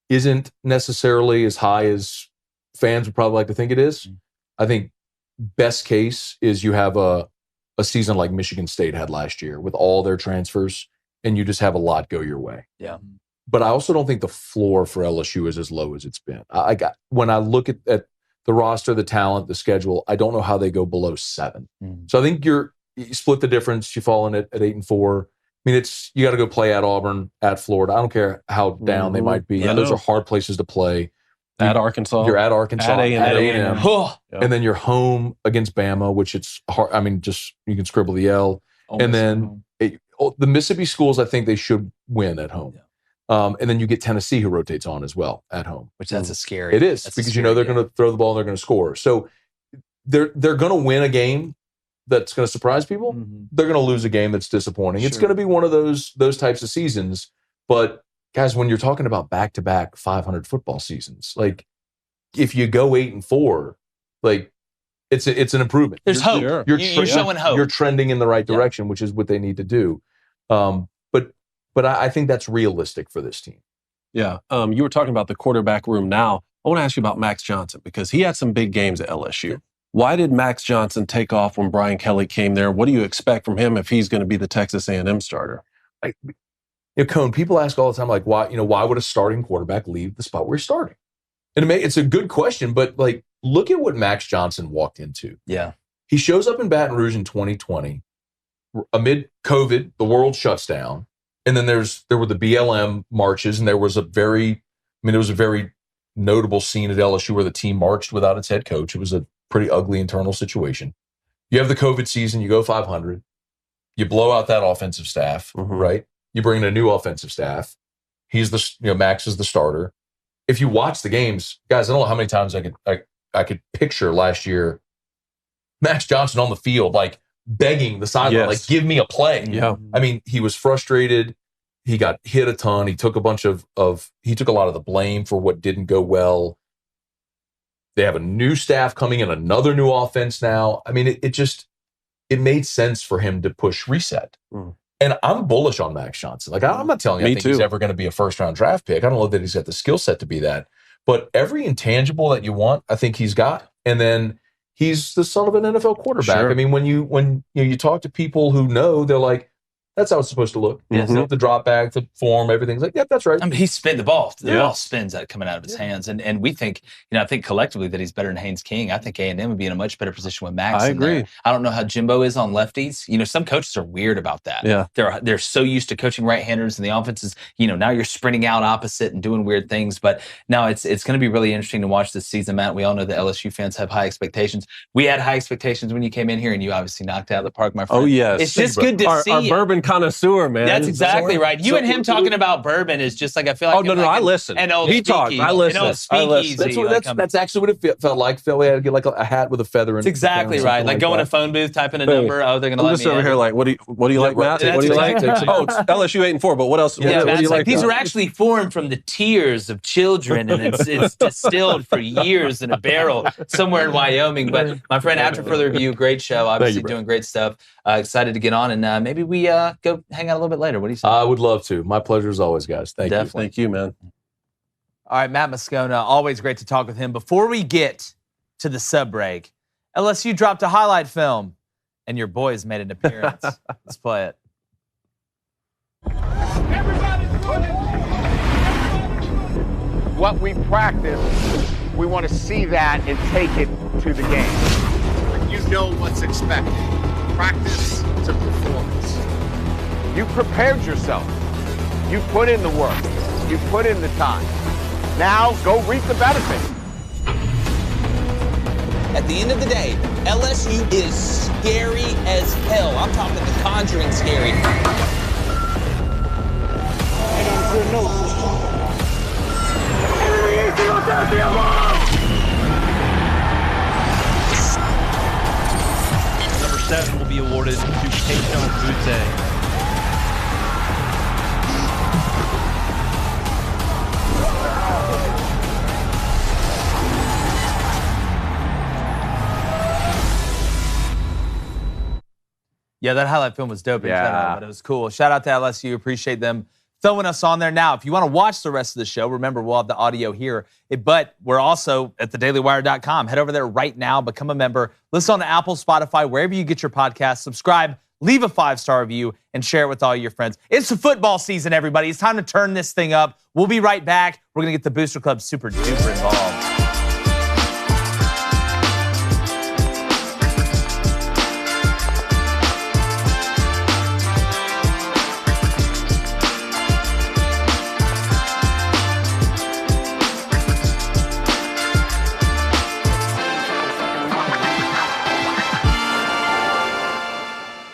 isn't necessarily as high as fans would probably like to think it is. I think best case is you have a season like Michigan State had last year with all their transfers, and you just have a lot go your way. Yeah. But I also don't think the floor for LSU is as low as it's been. When I look at the roster, the talent, the schedule, I don't know how they go below 7. So I think you split the difference. You fall in at 8-4. You got to go play at Auburn, at Florida. I don't care how down they might be. Yeah, those are hard places to play. At Arkansas. You're at Arkansas. At A&M. Yep. And then you're home against Bama, which it's hard. You can scribble the L. And then the Mississippi schools, I think they should win at home. Yeah. And then you get Tennessee, who rotates on as well at home. Which that's a scary. It is because they're going to throw the ball and they're going to score. So they're going to win a game that's going to surprise people. Mm-hmm. They're going to lose a game that's disappointing. Sure. It's going to be one of those types of seasons. But guys, when you're talking about back-to-back 500 football seasons, like if you go 8-4, like it's an improvement. There's hope. You're showing hope. You're trending in the right direction, which is what they need to do. But I think that's realistic for this team. Yeah. You were talking about the quarterback room now. I want to ask you about Max Johnson because he had some big games at LSU. Why did Max Johnson take off when Brian Kelly came there? What do you expect from him if he's going to be the Texas A&M starter? Cone, people ask all the time, like, why would a starting quarterback leave the spot where he's starting? And it's a good question, but like, look at what Max Johnson walked into. Yeah. He shows up in Baton Rouge in 2020. Amid COVID, the world shuts down. And then there were the BLM marches, and there was a very notable scene at LSU where the team marched without its head coach. It was a pretty ugly internal situation. You have the COVID season, you go 500, you blow out that offensive staff, right? You bring in a new offensive staff. He's Max is the starter. If you watch the games, guys, I don't know how many times I could picture last year Max Johnson on the field, like begging the sideline, like, give me a play. Yeah. I mean, he was frustrated. He got hit a ton. He took a bunch he took a lot of the blame for what didn't go well. They have a new staff coming in, another new offense now. I mean, it made sense for him to push reset. And I'm bullish on Max Johnson. Like, I'm not telling you I think he's ever going to be a first-round draft pick. I don't know that he's got the skill set to be that. But every intangible that you want, I think he's got. And then he's the son of an NFL quarterback. Sure. I mean, when you talk to people who know, they're like, that's how it's supposed to look. The drop back, the form, everything's like, yep, that's right. I mean, he spin the ball. The ball spins out coming out of his hands. And we think, I think collectively that he's better than Haynes King. I think A&M would be in a much better position with Max. I agree. There. I don't know how Jimbo is on lefties. Some coaches are weird about that. Yeah. They're so used to coaching right-handers, and the offense is, now you're sprinting out opposite and doing weird things. But now it's going to be really interesting to watch this season, Matt. We all know the LSU fans have high expectations. We had high expectations when you came in here, and you obviously knocked it out of the park, my friend. Oh, yes. It's just good to see our bourbon connoisseur, man. That's exactly right. You and him talking about bourbon is just like, I feel like. Oh, no, I listen. He talked. I listen. An old speakeasy. That's actually what it felt like. Philly had to get like a hat with a feather in it. That's exactly right. Like going to a phone booth, typing a number. Oh, they're going to let me in. I'm just over here like, what do you like, Matt? What do you like? Oh, it's LSU 8-4, but what else? Yeah, what do you like? These are actually formed from the tears of children, and it's distilled for years in a barrel somewhere in Wyoming. But my friend, after further review, great show. Obviously doing great stuff. Excited to get on, and maybe we go hang out a little bit later. What do you say? I would love to. My pleasure as always, guys. Thank you. Thank you, man. All right, Matt Moscona, always great to talk with him. Before we get to the sub break, LSU dropped a highlight film, and your boys made an appearance. Let's play it. What we practice, we want to see that and take it to the game. You know what's expected. Practice to performance. You prepared yourself. You put in the work. You put in the time. Now go reap the benefits. At the end of the day, LSU is scary as hell. I'm talking The Conjuring scary. Number 7 will be awarded to Keishon Butte. Yeah, that highlight film was dope in general, but it was cool. Shout out to LSU. Appreciate them throwing us on there. Now, if you want to watch the rest of the show, remember, we'll have the audio here. But we're also at thedailywire.com. Head over there right now. Become a member. Listen on Apple, Spotify, wherever you get your podcasts. Subscribe. Leave a 5-star review and share it with all your friends. It's the football season, everybody. It's time to turn this thing up. We'll be right back. We're going to get the Booster Club super duper involved.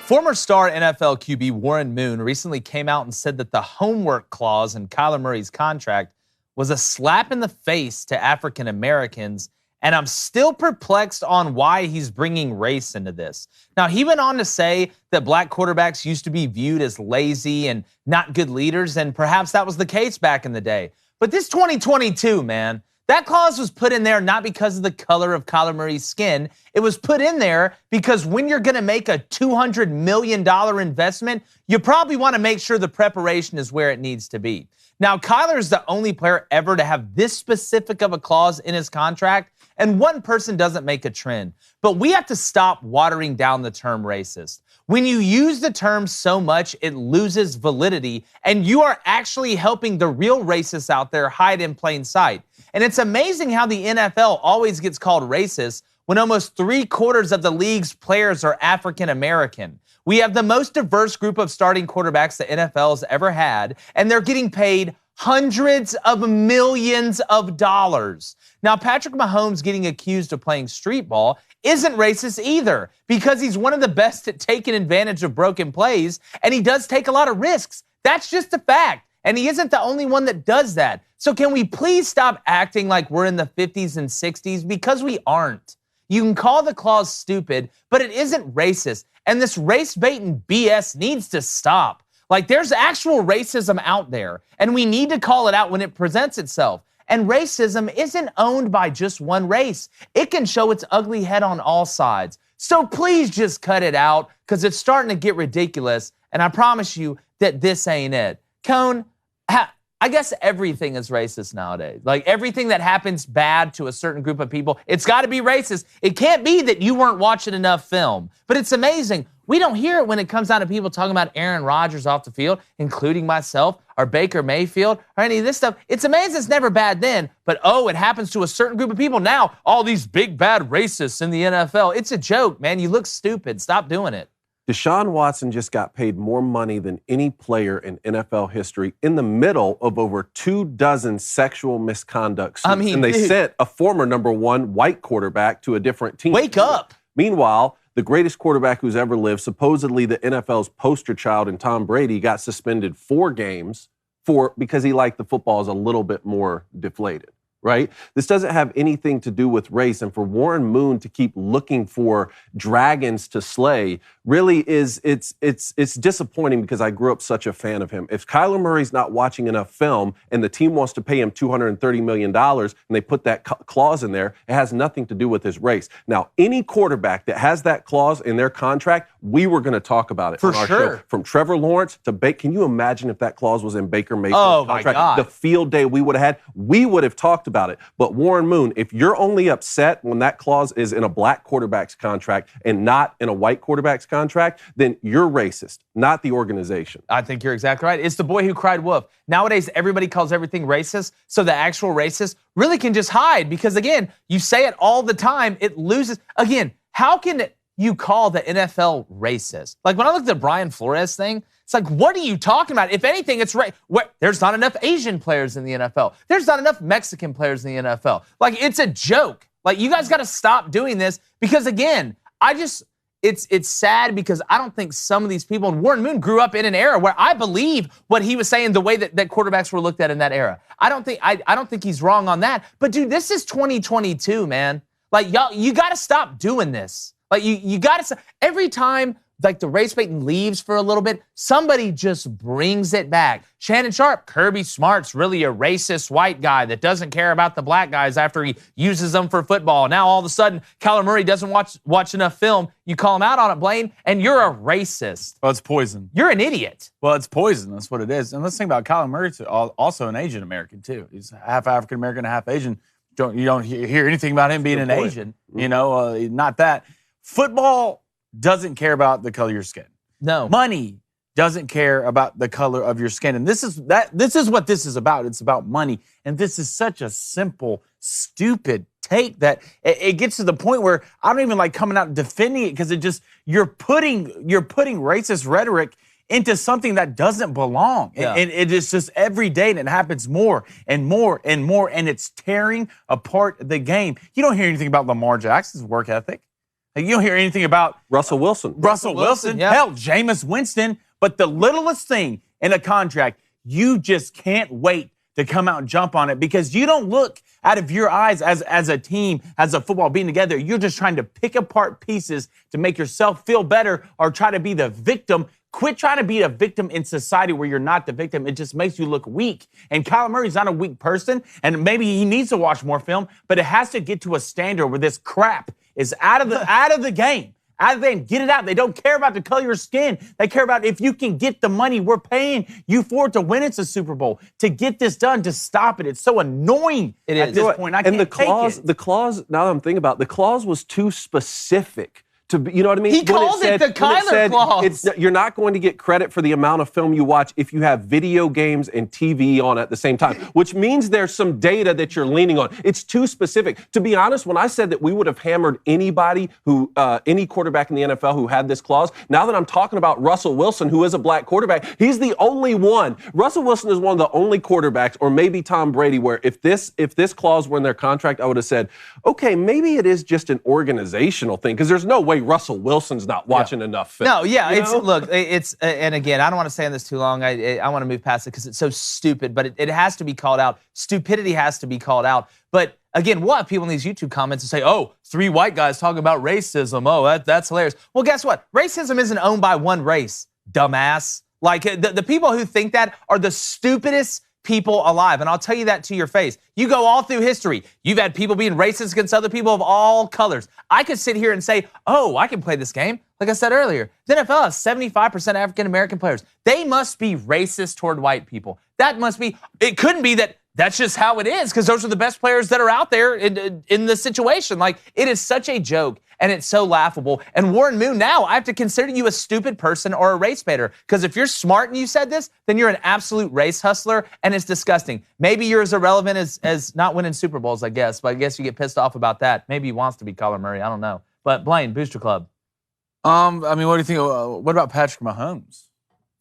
Former star NFL QB Warren Moon recently came out and said that the homework clause in Kyler Murray's contract was a slap in the face to African Americans And I'm still perplexed on why he's bringing race into this. Now, he went on to say that black quarterbacks used to be viewed as lazy and not good leaders, and perhaps that was the case back in the day. But this 2022, man, that clause was put in there not because of the color of Kyler Murray's skin. It was put in there because when you're going to make a $200 million investment, you probably want to make sure the preparation is where it needs to be. Now, Kyler is the only player ever to have this specific of a clause in his contract, and one person doesn't make a trend. But we have to stop watering down the term racist. When you use the term so much, it loses validity, and you are actually helping the real racists out there hide in plain sight. And it's amazing how the NFL always gets called racist when almost 3/4 of the league's players are African American. We have the most diverse group of starting quarterbacks the NFL has ever had, and they're getting paid hundreds of millions of dollars. Now, Patrick Mahomes getting accused of playing street ball isn't racist either, because he's one of the best at taking advantage of broken plays, and he does take a lot of risks. That's just a fact, and he isn't the only one that does that. So can we please stop acting like we're in the 50s and 60s, because we aren't. You can call the clause stupid, but it isn't racist. And this race bait and BS needs to stop. Like, there's actual racism out there, and we need to call it out when it presents itself. And racism isn't owned by just one race. It can show its ugly head on all sides. So please just cut it out, because it's starting to get ridiculous, and I promise you that this ain't it. Cone, I guess everything is racist nowadays. Like, everything that happens bad to a certain group of people, it's got to be racist. It can't be that you weren't watching enough film. But it's amazing. We don't hear it when it comes down to people talking about Aaron Rodgers off the field, including myself, or Baker Mayfield, or any of this stuff. It's amazing it's never bad then, but it happens to a certain group of people now. All these big bad racists in the NFL. It's a joke, man. You look stupid. Stop doing it. Deshaun Watson just got paid more money than any player in NFL history in the middle of over 24 sexual misconduct suits. And they sent a former number 1 white quarterback to a different team. Wake up. Meanwhile, the greatest quarterback who's ever lived, supposedly the NFL's poster child in Tom Brady, got suspended 4 games because he liked the footballs a little bit more deflated. Right? This doesn't have anything to do with race. And for Warren Moon to keep looking for dragons to slay really it's disappointing, because I grew up such a fan of him. If Kyler Murray's not watching enough film and the team wants to pay him $230 million and they put that clause in there, it has nothing to do with his race. Now, any quarterback that has that clause in their contract, we were going to talk about it for on our sure. show. From Trevor Lawrence to Baker. Can you imagine if that clause was in Baker Mayfield's contract? My God. The field day we would have had, we would have talked about it. But Warren Moon, if you're only upset when that clause is in a black quarterback's contract and not in a white quarterback's contract, then you're racist, not the organization. I think you're exactly right. It's the boy who cried wolf. Nowadays, everybody calls everything racist, so the actual racist really can just hide, because, again, you say it all the time, it loses. Again, how can you call the NFL racist? Like, when I looked at the Brian Flores thing, it's like, what are you talking about? If anything, it's right. There's not enough Asian players in the NFL. There's not enough Mexican players in the NFL. Like, it's a joke. Like, you guys got to stop doing this, because, again, it's sad, because I don't think some of these people, and Warren Moon grew up in an era where I believe what he was saying, the way that quarterbacks were looked at in that era. I don't think he's wrong on that. But, dude, this is 2022, man. Like, y'all, you got to stop doing this. Like, you got to, every time, like, the race baiting leaves for a little bit, somebody just brings it back. Shannon Sharp, Kirby Smart's really a racist white guy that doesn't care about the black guys after he uses them for football. Now, all of a sudden, Kyler Murray doesn't watch enough film. You call him out on it, Blaine, and you're a racist. Well, it's poison. You're an idiot. Well, it's poison. That's what it is. And let's think about Kyler Murray, also an Asian American, too. He's half African American, half Asian. You don't hear anything about him being an Asian. You know, not that. Football doesn't care about the color of your skin. No. Money doesn't care about the color of your skin. And this is what this is about. It's about money. And this is such a simple, stupid take that it gets to the point where I don't even like coming out and defending it, because you're putting racist rhetoric into something that doesn't belong. Yeah. And it is just every day, and it happens more and more and more, and it's tearing apart the game. You don't hear anything about Lamar Jackson's work ethic. You don't hear anything about Russell Wilson. Russell Wilson. Yeah. Hell, Jameis Winston. But the littlest thing in a contract, you just can't wait to come out and jump on it because you don't look out of your eyes as a team, as a football being together. You're just trying to pick apart pieces to make yourself feel better or try to be the victim. Quit trying to be a victim in society where you're not the victim. It just makes you look weak. And Kyler Murray's not a weak person, and maybe he needs to watch more film, but it has to get to a standard where this crap is out of the game. Out of the game. Get it out. They don't care about the color of your skin. They care about if you can get the money we're paying you for to win it's a Super Bowl. To get this done, to stop it. It's so annoying at this point. I can't take it. The clause, now that I'm thinking about it, the clause was too specific. You know what I mean? He called it the Kyler clause. You're not going to get credit for the amount of film you watch if you have video games and TV on at the same time, which means there's some data that you're leaning on. It's too specific. To be honest, when I said that we would have hammered anybody any quarterback in the NFL who had this clause, now that I'm talking about Russell Wilson, who is a black quarterback, he's the only one. Russell Wilson is one of the only quarterbacks, or maybe Tom Brady, where if this clause were in their contract, I would have said, okay, maybe it is just an organizational thing, because there's no way Russell Wilson's not watching enough film. No, yeah, and again, I don't want to stay on this too long. I want to move past it because it's so stupid, but it has to be called out. Stupidity has to be called out. But again, we'll have people in these YouTube comments and say, oh, 3 white guys talking about racism. Oh, that's hilarious. Well, guess what? Racism isn't owned by one race, dumbass. Like, the people who think that are the stupidest people alive. And I'll tell you that to your face. You go all through history. You've had people being racist against other people of all colors. I could sit here and say, oh, I can play this game. Like I said earlier, the NFL has 75% African-American players. They must be racist toward white people. It couldn't be that that's just how it is because those are the best players that are out there in the situation. Like, it is such a joke. And it's so laughable. And Warren Moon, now I have to consider you a stupid person or a race baiter. Because if you're smart and you said this, then you're an absolute race hustler, and it's disgusting. Maybe you're as irrelevant as not winning Super Bowls, I guess. But I guess you get pissed off about that. Maybe he wants to be Kyler Murray. I don't know. But Blaine, Booster Club. I mean, what do you think? What about Patrick Mahomes?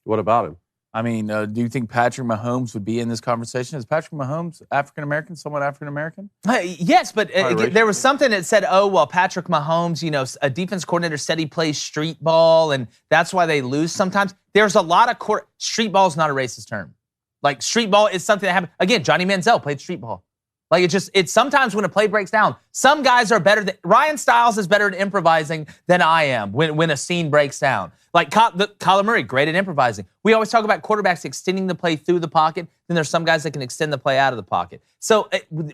What about him? I mean, do you think Patrick Mahomes would be in this conversation? Is Patrick Mahomes African-American, somewhat African-American? Yes, but there was something that said, oh, well, Patrick Mahomes, a defense coordinator said he plays street ball, and that's why they lose sometimes. There's a lot of street ball is not a racist term. Like, street ball is something that happened. Again, Johnny Manziel played street ball. Like, it's sometimes when a play breaks down, some guys are better Ryan Stiles is better at improvising than I am when a scene breaks down. Like Kyler Murray, great at improvising. We always talk about quarterbacks extending the play through the pocket. Then there's some guys that can extend the play out of the pocket. So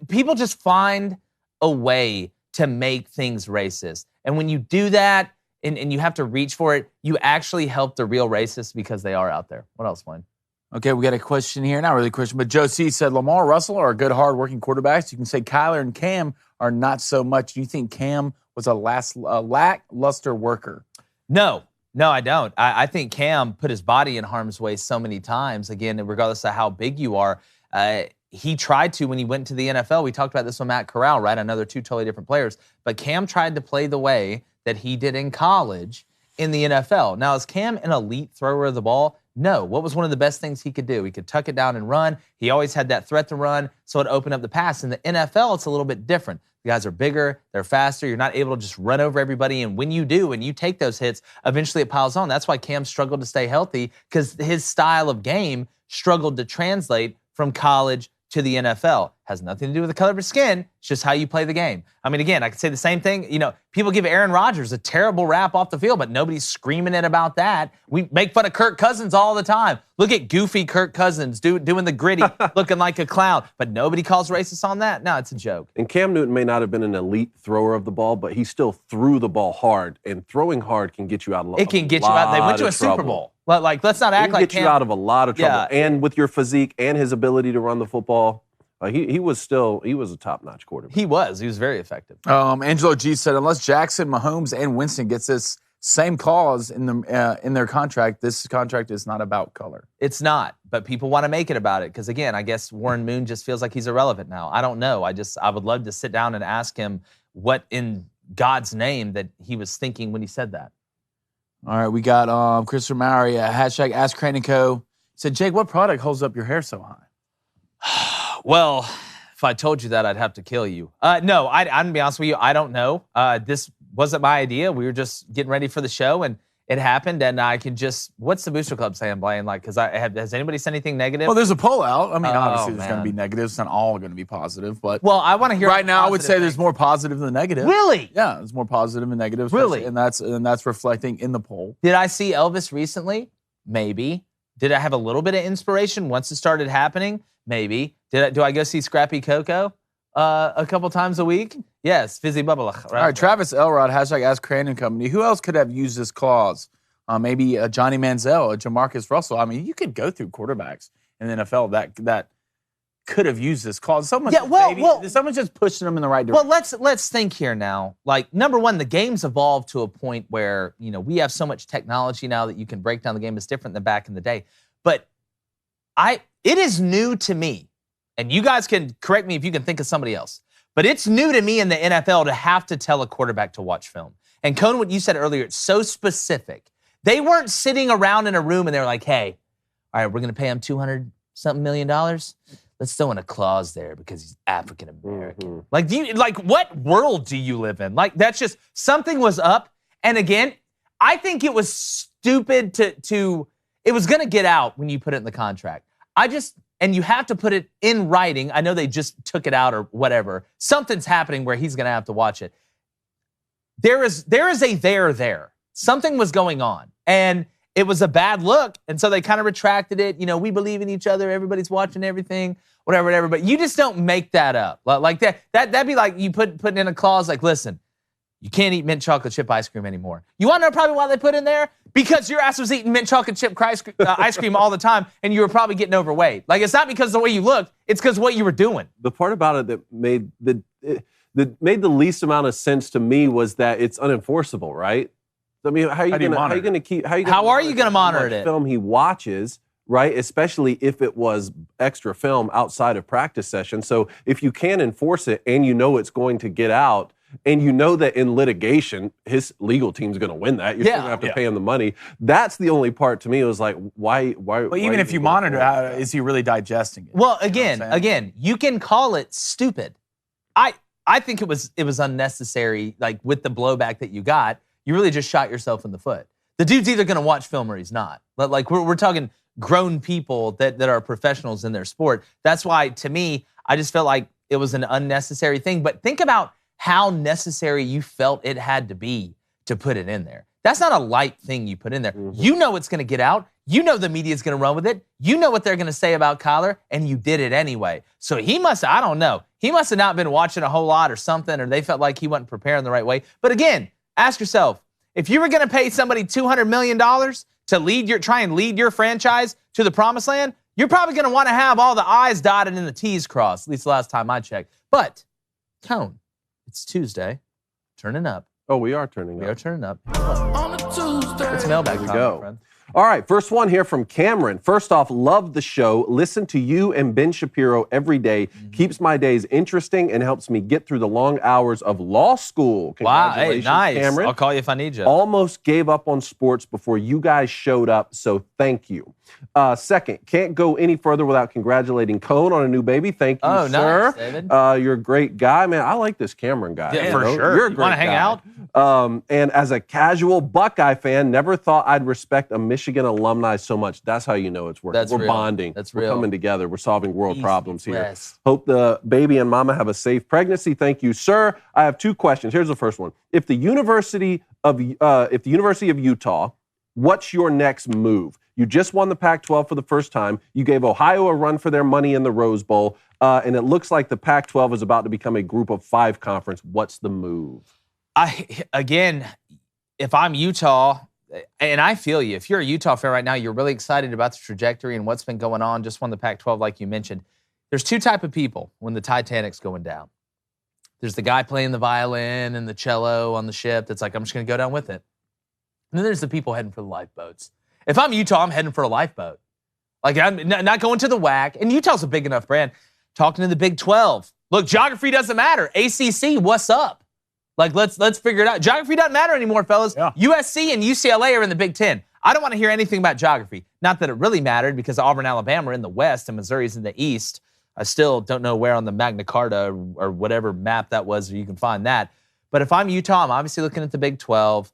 people just find a way to make things racist. And when you do that and you have to reach for it, you actually help the real racists because they are out there. What else, Wayne? Okay, we got a question here. Not really a question, but Joe C. said, Lamar, Russell are good, hard-working quarterbacks. You can say Kyler and Cam are not so much. Do you think Cam was a lackluster worker? No, I don't. I think Cam put his body in harm's way so many times. Again, regardless of how big you are, he tried to when he went to the NFL. We talked about this with Matt Corral, right? I know they're two totally different players. But Cam tried to play the way that he did in college in the NFL. Now, is Cam an elite thrower of the ball? No. What was one of the best things he could do? He could tuck it down and run. He always had that threat to run, so it opened up the pass. In the NFL, it's a little bit different. The guys are bigger, they're faster. You're not able to just run over everybody. And when you do, and you take those hits, eventually it piles on. That's why Cam struggled to stay healthy, because his style of game struggled to translate from college to the NFL. Has nothing to do with the color of his skin. It's just how you play the game. I mean, again, I could say the same thing. People give Aaron Rodgers a terrible rap off the field, but nobody's screaming it about that. We make fun of Kirk Cousins all the time. Look at goofy Kirk Cousins doing the gritty, looking like a clown. But nobody calls racist on that. No, it's a joke. And Cam Newton may not have been an elite thrower of the ball, but he still threw the ball hard. And throwing hard can get you out of a lot of trouble. It can get you out. They went to a Super Bowl. Like, let's not act like Cam. Get you out of a lot of trouble. Yeah. And with your physique and his ability to run the football, he was a top-notch quarterback. He was very effective. Angelo G said, unless Jackson, Mahomes, and Winston gets this same clause in their contract, this contract is not about color. It's not, but people want to make it about it because, again, I guess Warren Moon just feels like he's irrelevant now. I don't know. I would love to sit down and ask him what in God's name that he was thinking when he said that. All right, we got Christopher Mowry, hashtag Ask Crane & Co. Said, Jake, what product holds up your hair so high? Well, if I told you that, I'd have to kill you. No, I'm going to be honest with you. I don't know. This wasn't my idea. We were just getting ready for the show, and it happened, and I can just. What's the Booster Club saying, Blaine? Like, because has anybody said anything negative? Well, there's a poll out. I mean, obviously, there's man. going to be negatives. It's not all going to be positive, but well, I want to hear right now, I would say things. there's more positive than negative. Really? Yeah, there's more positive than negative. Really? And that's reflecting in the poll. Did I see Elvis recently? Maybe. Did I have a little bit of inspiration once it started happening? Maybe. Do I go see Scrappy Coco a couple times a week? Yes. Fizzy Bubble. All right, Travis Elrod, hashtag Ask Crane & Company. Who else could have used this clause? Maybe Johnny Manziel, Jamarcus Russell. I mean, you could go through quarterbacks in the NFL that could have used this clause. Someone's just pushing them in the right direction. Well, let's think here now. Like, number one, the game's evolved to a point where, we have so much technology now that you can break down the game. It's different than back in the day. But it is new to me, and you guys can correct me if you can think of somebody else, but it's new to me in the NFL to have to tell a quarterback to watch film. And Cohen, what you said earlier, it's so specific. They weren't sitting around in a room and they're like, hey, all right, we're going to pay him $200-something million. Let's throw in a clause there because he's African American. Mm-hmm. Like, what world do you live in? Like, that's just, something was up. And again, I think it was stupid to it was going to get out when you put it in the contract. And you have to put it in writing. I know they just took it out or whatever. Something's happening where he's going to have to watch it. There is a there. Something was going on. And it was a bad look. And so they kind of retracted it. We believe in each other. Everybody's watching everything, whatever. But you just don't make that up. Like that. That'd be like you putting in a clause like, listen, you can't eat mint chocolate chip ice cream anymore. You want to know probably why they put in there? Because your ass was eating mint chocolate chip ice cream all the time, and you were probably getting overweight. Like, it's not because of the way you looked. It's because of what you were doing. The part about it that made the least amount of sense to me was that it's unenforceable, right? I mean, how are you going to monitor it? Film he watches, right? Especially if it was extra film outside of practice session. So if you can enforce it and it's going to get out, and that in litigation, his legal team's going to win that. You're still going to have to pay him the money. That's the only part to me. It was like, why? Well, even if you monitor, is he really digesting it? Well, again, you can call it stupid. I think it was unnecessary. Like, with the blowback that you got, you really just shot yourself in the foot. The dude's either going to watch film or he's not. Like, we're talking grown people that are professionals in their sport. That's why, to me, I just felt like it was an unnecessary thing. But think about how necessary you felt it had to be to put it in there. That's not a light thing you put in there. Mm-hmm. You know it's going to get out. You know the media's going to run with it. You know what they're going to say about Kyler, and you did it anyway. So he must have, I don't know. He must have not been watching a whole lot or something, or they felt like he wasn't preparing the right way. But again, ask yourself, if you were going to pay somebody $200 million to try and lead your franchise to the promised land, you're probably going to want to have all the I's dotted and the T's crossed, at least the last time I checked. But, Cone, it's Tuesday. Turning up. Oh, we are turning up. We are turning up. It's mailbag time, my friend. All right, first one here from Cameron. First off, love the show. Listen to you and Ben Shapiro every day. Keeps my days interesting and helps me get through the long hours of law school. Congratulations, wow, hey, nice. Cameron. I'll call you if I need you. Almost gave up on sports before you guys showed up, so thank you. Second, can't go any further without congratulating Cone on a new baby. Thank you, sir. Nice, David. You're a great guy, man. I like this Cameron guy. Yeah, for sure. You're a great guy. Want to hang out? And as a casual Buckeye fan, never thought I'd respect a Michigan alumni so much. That's how you know it's working. That's We're real. bonding. That's We're real. coming together. We're solving world East, problems here. West. Hope the baby and mama have a safe pregnancy. Thank you, sir. I have two questions. Here's the first one. If the University of Utah, what's your next move? You just won the Pac-12 for the first time. You gave Ohio a run for their money in the Rose Bowl, and it looks like the Pac-12 is about to become a Group of 5 conference. What's the move? Again, if I'm Utah, and I feel you, if you're a Utah fan right now, you're really excited about the trajectory and what's been going on, just won the Pac-12 like you mentioned. There's two type of people when the Titanic's going down. There's the guy playing the violin and the cello on the ship that's like, I'm just going to go down with it. And then there's the people heading for the lifeboats. If I'm Utah, I'm heading for a lifeboat. Like, I'm not going to the WAC. And Utah's a big enough brand. Talking to the Big 12. Look, geography doesn't matter. ACC, what's up? Like, let's figure it out. Geography doesn't matter anymore, fellas. Yeah. USC and UCLA are in the Big 10. I don't want to hear anything about geography. Not that it really mattered because Auburn, Alabama are in the West and Missouri's in the East. I still don't know where on the Magna Carta or whatever map that was, or you can find that. But if I'm Utah, I'm obviously looking at the Big 12.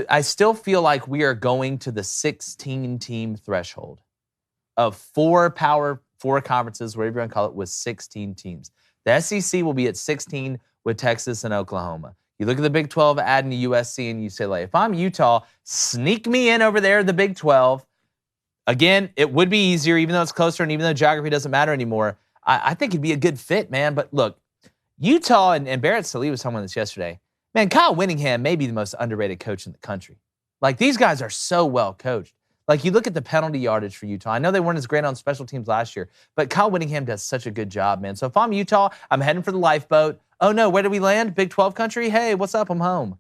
I still feel like we are going to the 16-team threshold of 4 Power 4 conferences, whatever you want to call it, with 16 teams. The SEC will be at 16 with Texas and Oklahoma. You look at the Big 12 adding to USC and UCLA. If I'm Utah, sneak me in over there, the Big 12. Again, it would be easier, even though it's closer and even though geography doesn't matter anymore. I think it'd be a good fit, man. But look, Utah and Barrett Sallee was talking about this yesterday. Man, Kyle Whittingham may be the most underrated coach in the country. Like, these guys are so well coached. Like, you look at the penalty yardage for Utah. I know they weren't as great on special teams last year, but Kyle Whittingham does such a good job, man. So if I'm Utah, I'm heading for the lifeboat. Oh, no, where did we land? Big 12 country? Hey, what's up? I'm home.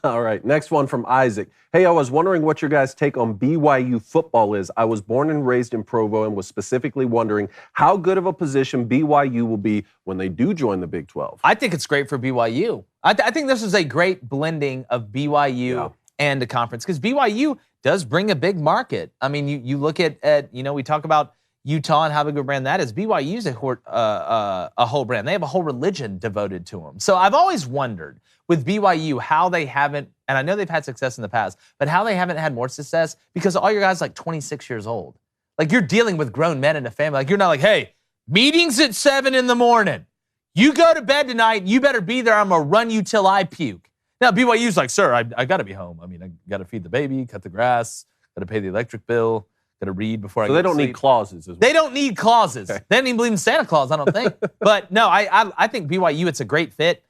All right, next one from Isaac. Hey, I was wondering what your guys' take on BYU football is. I was born and raised in Provo and was specifically wondering how good of a position BYU will be when they do join the Big 12. I think it's great for BYU. I think this is a great blending of BYU and the conference because BYU does bring a big market. I mean, you look at we talk about Utah and how big a brand that is. BYU's a whole brand. They have a whole religion devoted to them. So I've always wondered with BYU how they haven't, and I know they've had success in the past, but how they haven't had more success because all your guys are like 26 years old. Like, you're dealing with grown men in a family. Like, you're not like, hey, meeting's at 7 a.m. You go to bed tonight. You better be there. I'm going to run you till I puke. Now, BYU's like, sir, I got to be home. I mean, I got to feed the baby, cut the grass, got to pay the electric bill. Got to read before I go to sleep. So they don't need clauses as well. They don't need clauses. Okay. They don't even believe in Santa Claus, I don't think. But no, I think BYU, it's a great fit.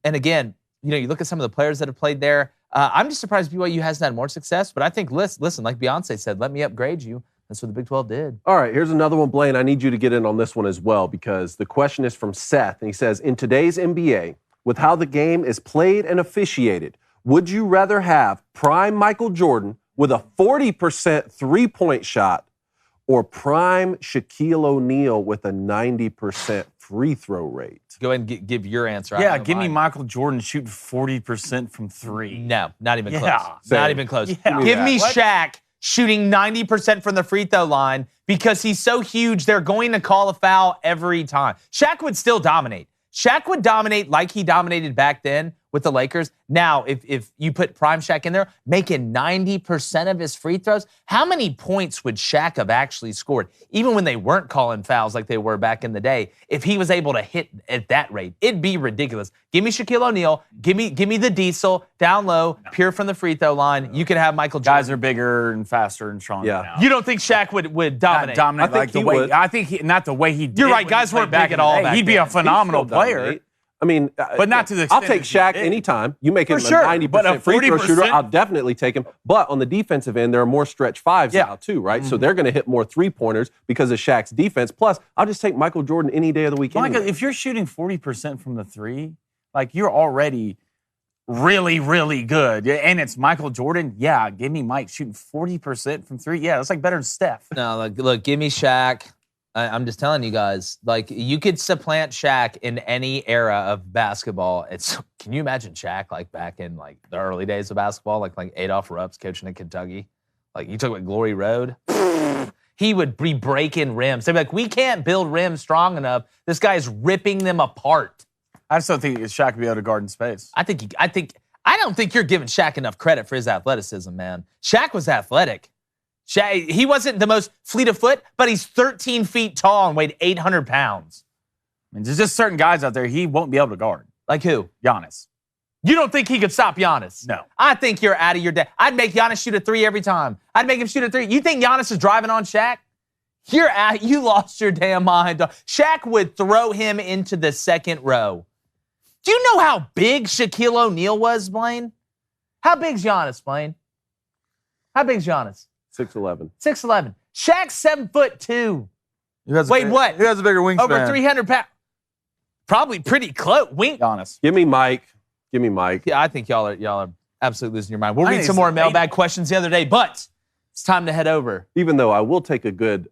And again, you look at some of the players that have played there. I'm just surprised BYU hasn't had more success. But I think, listen, like Beyonce said, let me upgrade you. That's what the Big 12 did. All right, here's another one, Blaine. I need you to get in on this one as well because the question is from Seth. And he says, in today's NBA, with how the game is played and officiated, would you rather have prime Michael Jordan with a 40% three-point shot or prime Shaquille O'Neal with a 90% free throw rate? Go ahead and give your answer. Yeah, give me Michael Jordan shooting 40% from 3. No, not even close. Same. Not even close. Yeah. Give me Shaq shooting 90% from the free throw line because he's so huge, they're going to call a foul every time. Shaq would still dominate. Shaq would dominate like he dominated back then with the Lakers. Now, if you put prime Shaq in there, making 90% of his free throws, how many points would Shaq have actually scored? Even when they weren't calling fouls like they were back in the day, if he was able to hit at that rate, it'd be ridiculous. Give me Shaquille O'Neal. Give me the diesel, down low, pure from the free throw line. You could have Michael Jordan. Guys are bigger and faster and stronger now. You don't think Shaq would dominate? Not dominate like the way. I think not the way he did. You're right. Guys weren't big at all. He'd be a phenomenal player. I mean, but not to the extent I'll take Shaq anytime. You make him a 90% free throw shooter, I'll definitely take him. But on the defensive end, there are more stretch fives now too, right? Mm-hmm. So they're going to hit more three-pointers because of Shaq's defense. Plus, I'll just take Michael Jordan any day of the week. Anyway. If you're shooting 40% from the 3, like, you're already really, really good. And it's Michael Jordan. Yeah, give me Mike shooting 40% from 3. Yeah, that's like better than Steph. No, look, give me Shaq. I'm just telling you guys, like, you could supplant Shaq in any era of basketball. Can you imagine Shaq like back in like the early days of basketball, like Adolph Rupp's coaching at Kentucky? Like, you talk about Glory Road, he would be breaking rims. They'd be like, we can't build rims strong enough. This guy's ripping them apart. I just don't think Shaq would be able to guard in space. I don't think you're giving Shaq enough credit for his athleticism, man. Shaq was athletic. He wasn't the most fleet of foot, but he's 13 feet tall and weighed 800 pounds. I mean, there's just certain guys out there he won't be able to guard. Like who? Giannis. You don't think he could stop Giannis? No. I think you're out of your depth. I'd make Giannis shoot a 3 every time. I'd make him shoot a 3. You think Giannis is driving on Shaq? You lost your damn mind. Shaq would throw him into the second row. Do you know how big Shaquille O'Neal was, Blaine? How big's Giannis, Blaine? How big's Giannis? 6'11". 6'11". Shaq's 7'2". Wait, what? Who has a bigger wingspan? Over 300 pounds. Probably pretty close. Honest. Give me Mike. Yeah, I think y'all are absolutely losing your mind. We'll read some more mailbag questions the other day, but it's time to head over. Even though I will take a good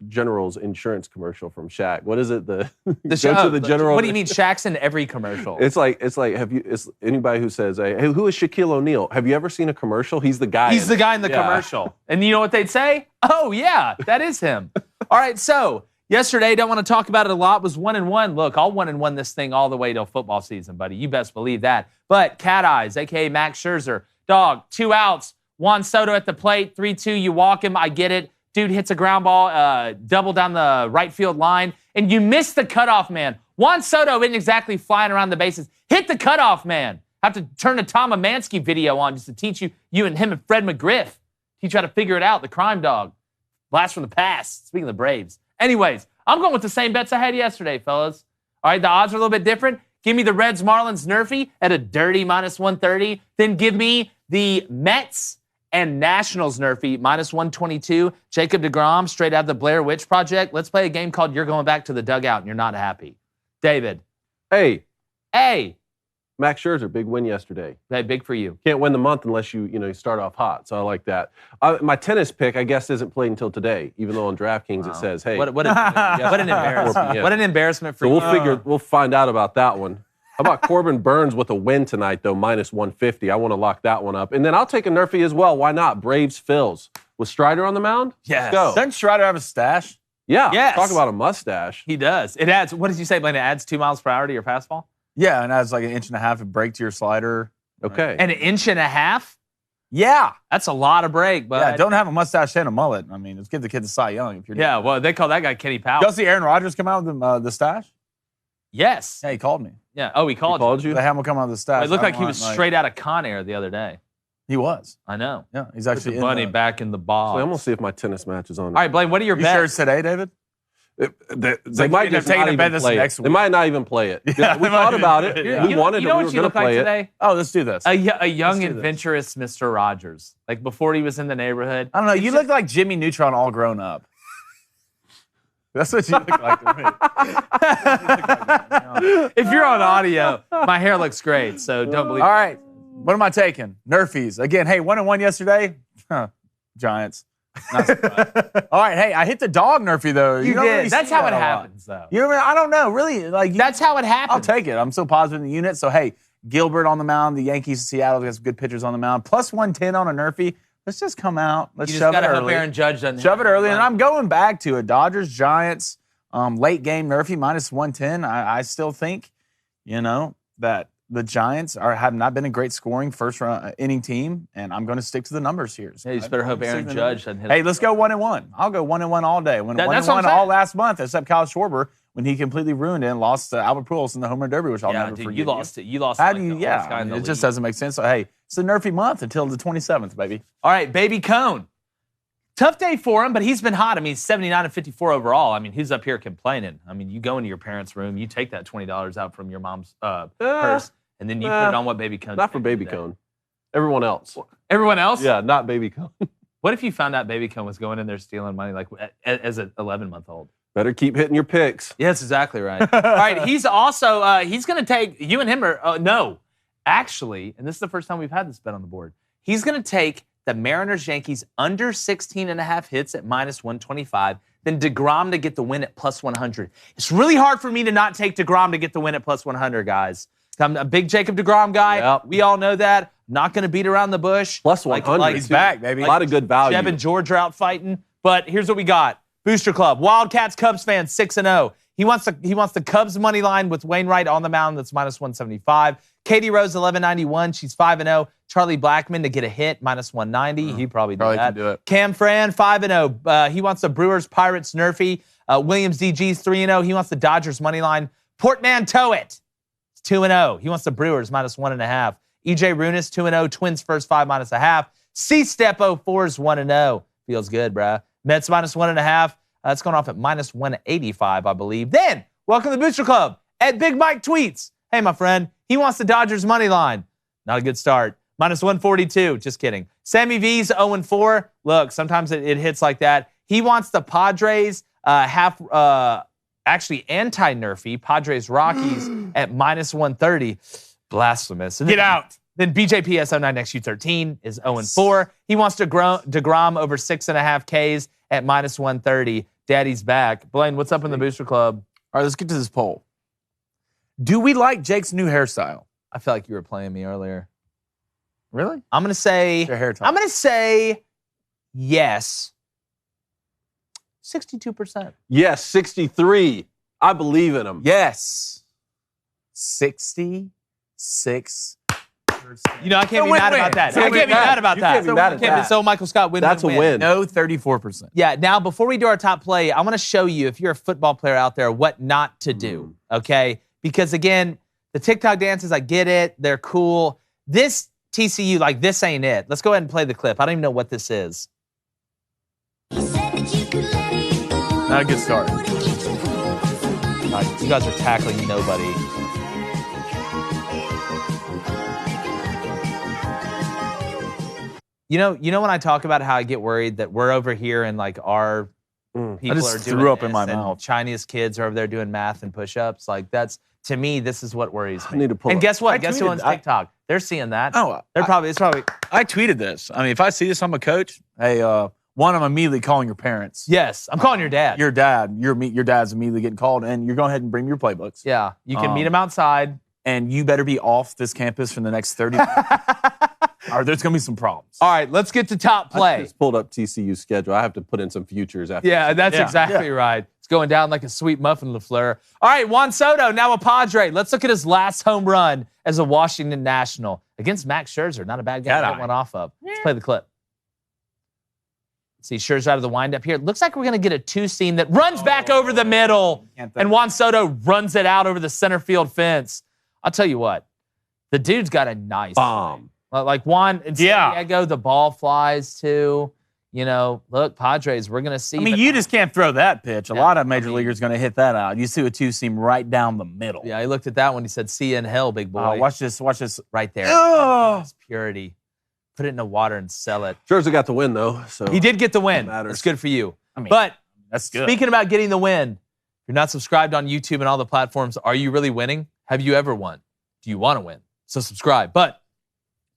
General's insurance commercial from Shaq. What is it? Go to the General. What do you mean? Shaq's in every commercial. It's like it's anybody who says, hey, who is Shaquille O'Neal? Have you ever seen a commercial? He's the guy. He's the guy in the commercial. And you know what they'd say? Oh yeah, that is him. All right, so yesterday, don't want to talk about it a lot, was 1-1. Look, I'll 1-1 this thing all the way till football season, buddy. You best believe that. But Cat Eyes, a.k.a. Max Scherzer, Dog, 2 outs. Juan Soto at the plate, 3-2. You walk him. I get it. Dude hits a ground ball, double down the right field line, and you miss the cutoff man. Juan Soto isn't exactly flying around the bases. Hit the cutoff man. Have to turn a Tom Amansky video on just to teach you and him and Fred McGriff. Teach you how to figure it out, the crime dog. Blast from the past, speaking of the Braves. Anyways, I'm going with the same bets I had yesterday, fellas. All right, the odds are a little bit different. Give me the Reds, Marlins, Nerfy at a dirty -130. Then give me the Mets and Nationals Nerfy -122. Jacob deGrom straight out of the Blair Witch Project. Let's play a game called You're Going Back to the Dugout and You're Not Happy. David. Hey. Max Scherzer, big win yesterday. Hey, big for you. Can't win the month unless you start off hot. So I like that. My tennis pick, I guess, isn't played until today, even though on DraftKings it says, hey. What an embarrassment. What an embarrassment for you. So we'll find out about that one. How about Corbin Burns with a win tonight, though, -150? I want to lock that one up. And then I'll take a Nerfy as well. Why not? Braves, Phils. Was Strider on the mound? Yes. Let's go. Doesn't Strider have a stash? Yeah. Yes. Talk about a mustache. He does. It adds, what did you say, Blaine? It adds 2 miles per hour to your fastball? Yeah, and adds like 1.5 inches of break to your slider. Okay. And 1.5 inches? Yeah. That's a lot of break, but Yeah, don't have a mustache and a mullet. I mean, let's give the kid the Cy Young. If you're well, they call that guy Kenny Powell. Y'all see Aaron Rodgers come out with the stash? Yes. Yeah, he called me. Yeah. Oh, he called you? They have him come out with the stash. It looked like he was straight out of Con Air the other day. He was. I know. Yeah, he's Put actually the bunny back in the ball. So I'm going to see if my tennis match is on. All right, Blaine, what are your You bets? sure it's today, David? They might just not even play it. They might not even play it. Yeah, we thought about it. Yeah. We wanted you it. know We what were you going to look like play it. today? Oh, let's do this. A young, do this. adventurous Mr. Rogers. Like before he was in the neighborhood. I don't know. You look like Jimmy Neutron all grown up. That's what you look like to me. If you're on audio, my hair looks great, so don't believe All right. What am I taking? Nerfies. Again, hey, 1-1 yesterday. Giants. Not surprised. All right, hey, I hit the dog Nerfy, though. You don't did. really That's see how that it a lot. happens, though. You know what I mean? I don't know, really. Like That's how it happens. I'll take it. I'm so positive in the unit. So, hey, Gilbert on the mound. The Yankees, Seattle, got some good pitchers on the mound. +110 on a Nerfy. Let's just come out. Let's You shove just it got to hope early. Aaron Judge doesn't Shove it have early. it. And I'm going back to it. Dodgers, Giants, late game Nerfy -110. I still think, that the Giants have not been a great scoring first inning team, and I'm going to stick to the numbers here. Yeah, you just better hope Aaron Judge doesn't hit Hey, it. let's go 1-1. I'll go 1-1 all day. Went That's what I'm 1-1 all saying. last month, except Kyle Schwarber when he completely ruined it and lost to Albert Pujols in the home run derby, which I'll Yeah, never dude, forget. you lost it. You lost How it. do like you? the Yeah, oldest guy in the it just league. doesn't make sense. So hey, it's a Nerfy month until the 27th, baby. All right, Baby Cone. Tough day for him, but he's been hot. I mean, 79 and 54 overall. I mean, who's up here complaining? I mean, you go into your parents' room, you take that $20 out from your mom's purse, and then you put it on what Baby Cone. Not for Baby Cone. Everyone else. Everyone else? Yeah, not Baby Cone. What if you found out Baby Cone was going in there stealing money like as an 11-month-old? Better keep hitting your picks. Yeah, that's exactly right. All right, he's also, he's going to take, you and him are, no, actually, and this is the first time we've had this bet on the board, he's going to take the Mariners-Yankees under 16.5 hits at -125, then DeGrom to get the win at +100. It's really hard for me to not take DeGrom to get the win at +100, guys. I'm a big Jacob deGrom guy. Yep. We all know that. Not going to beat around the bush. +100. He's back, baby. A lot of good value. Jeb and George are out fighting. But here's what we got. Booster Club. Wildcats Cubs fan 6-0. He wants the Cubs money line with Wainwright on the mound. That's -175. Katie Rose 1191. She's 5-0. Charlie Blackmon to get a hit -190. He probably Probably that. can do it. Cam Fran 5-0. He wants the Brewers Pirates Nerfy. Williams DG's 3-0. He wants the Dodgers money line. Portmanteau it. 2-0. He wants the Brewers -1.5. EJ Runis 2-0. Twins first 5 -1/2. C-Step 04's 1-0. Feels good, bruh. Mets -1.5. It's going off at -185, I believe. Then, welcome to the Booster Club. At Big Mike tweets, hey, my friend, he wants the Dodgers money line. Not a good start. -142. Just kidding. Sammy V's 0-4. Look, sometimes it hits like that. He wants the Padres actually anti-Nerfy, Padres Rockies at -130. Blasphemous. Get out. Then BJPS09XU13 is 0-4. He wants DeGrom over 6.5 Ks at -130. Daddy's back. Blaine, what's up in the Booster Club? All right, let's get to this poll. Do we like Jake's new hairstyle? I feel like you were playing me earlier. Really? I'm gonna say. Your hair type. I'm gonna say yes. 62%. Yes, 63. I believe in him. Yes. 66%. You know, I can't be mad about that. I can't be mad about that. can't be mad at that. So Michael Scott, win. That's a win. No, 34%. Yeah. Now, before we do our top play, I want to show you, if you're a football player out there, what not to do. Okay? Because again, the TikTok dances, I get it. They're cool. This TCU, like, this ain't it. Let's go ahead and play the clip. I don't even know what this is. Not a good start. All right, you guys are tackling nobody. You know when I talk about how I get worried that we're over here and like our people I just are doing threw up in this my and mouth. Chinese kids are over there doing math and push-ups. Like, that's, to me, this is what worries me. I need to pull and up. guess what? I Guess who tweeted- owns TikTok? They're seeing that. Oh, They're probably, it's probably, I tweeted this. I mean, if I see this, I'm a coach. Hey, one, I'm immediately calling your parents. yes, I'm calling your dad. Your dad, your dad's immediately getting called, and you're going ahead and bring your playbooks. Yeah, you can meet him outside. And you better be off this campus for the next 30 minutes, or there's going to be some problems. All right, let's get to top I play. just pulled up TCU's schedule. I have to put in some futures after. Yeah, that's exactly right. It's going down like a sweet muffin, LaFleur. All right, Juan Soto, now a Padre. Let's look at his last home run as a Washington National against Max Scherzer. Not a bad guy to get one off of. Let's play the clip. See Scherzer out of the windup here. It looks like we're going to get a two-seam that runs back over the middle, and Juan Soto runs it out over the center field fence. I'll tell you what, the dude's got a nice Bomb. swing. Like Juan in San Diego, the ball flies too. You know, look, Padres, we're going to see. I mean, you just can't throw that pitch. A lot of major leaguers going to hit that out. You see a two-seam right down the middle. Yeah, he looked at that one. He said, "See you in hell, big boy." Watch this. Watch this. Right there. Oh. It's purity. Put it in the water and sell it. Scherzer got the win, though. So He did get the win. matters. It's good for you. I mean, But that's good. speaking about getting the win, if you're not subscribed on YouTube and all the platforms, are you really winning? Have you ever won? Do you want to win? So subscribe. But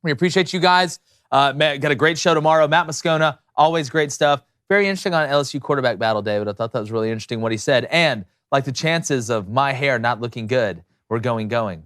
we appreciate you guys. Got a great show tomorrow. Matt Moscona, always great stuff. Very interesting on LSU quarterback battle, David. I thought that was really interesting what he said. And like the chances of my hair not looking good, we're gone.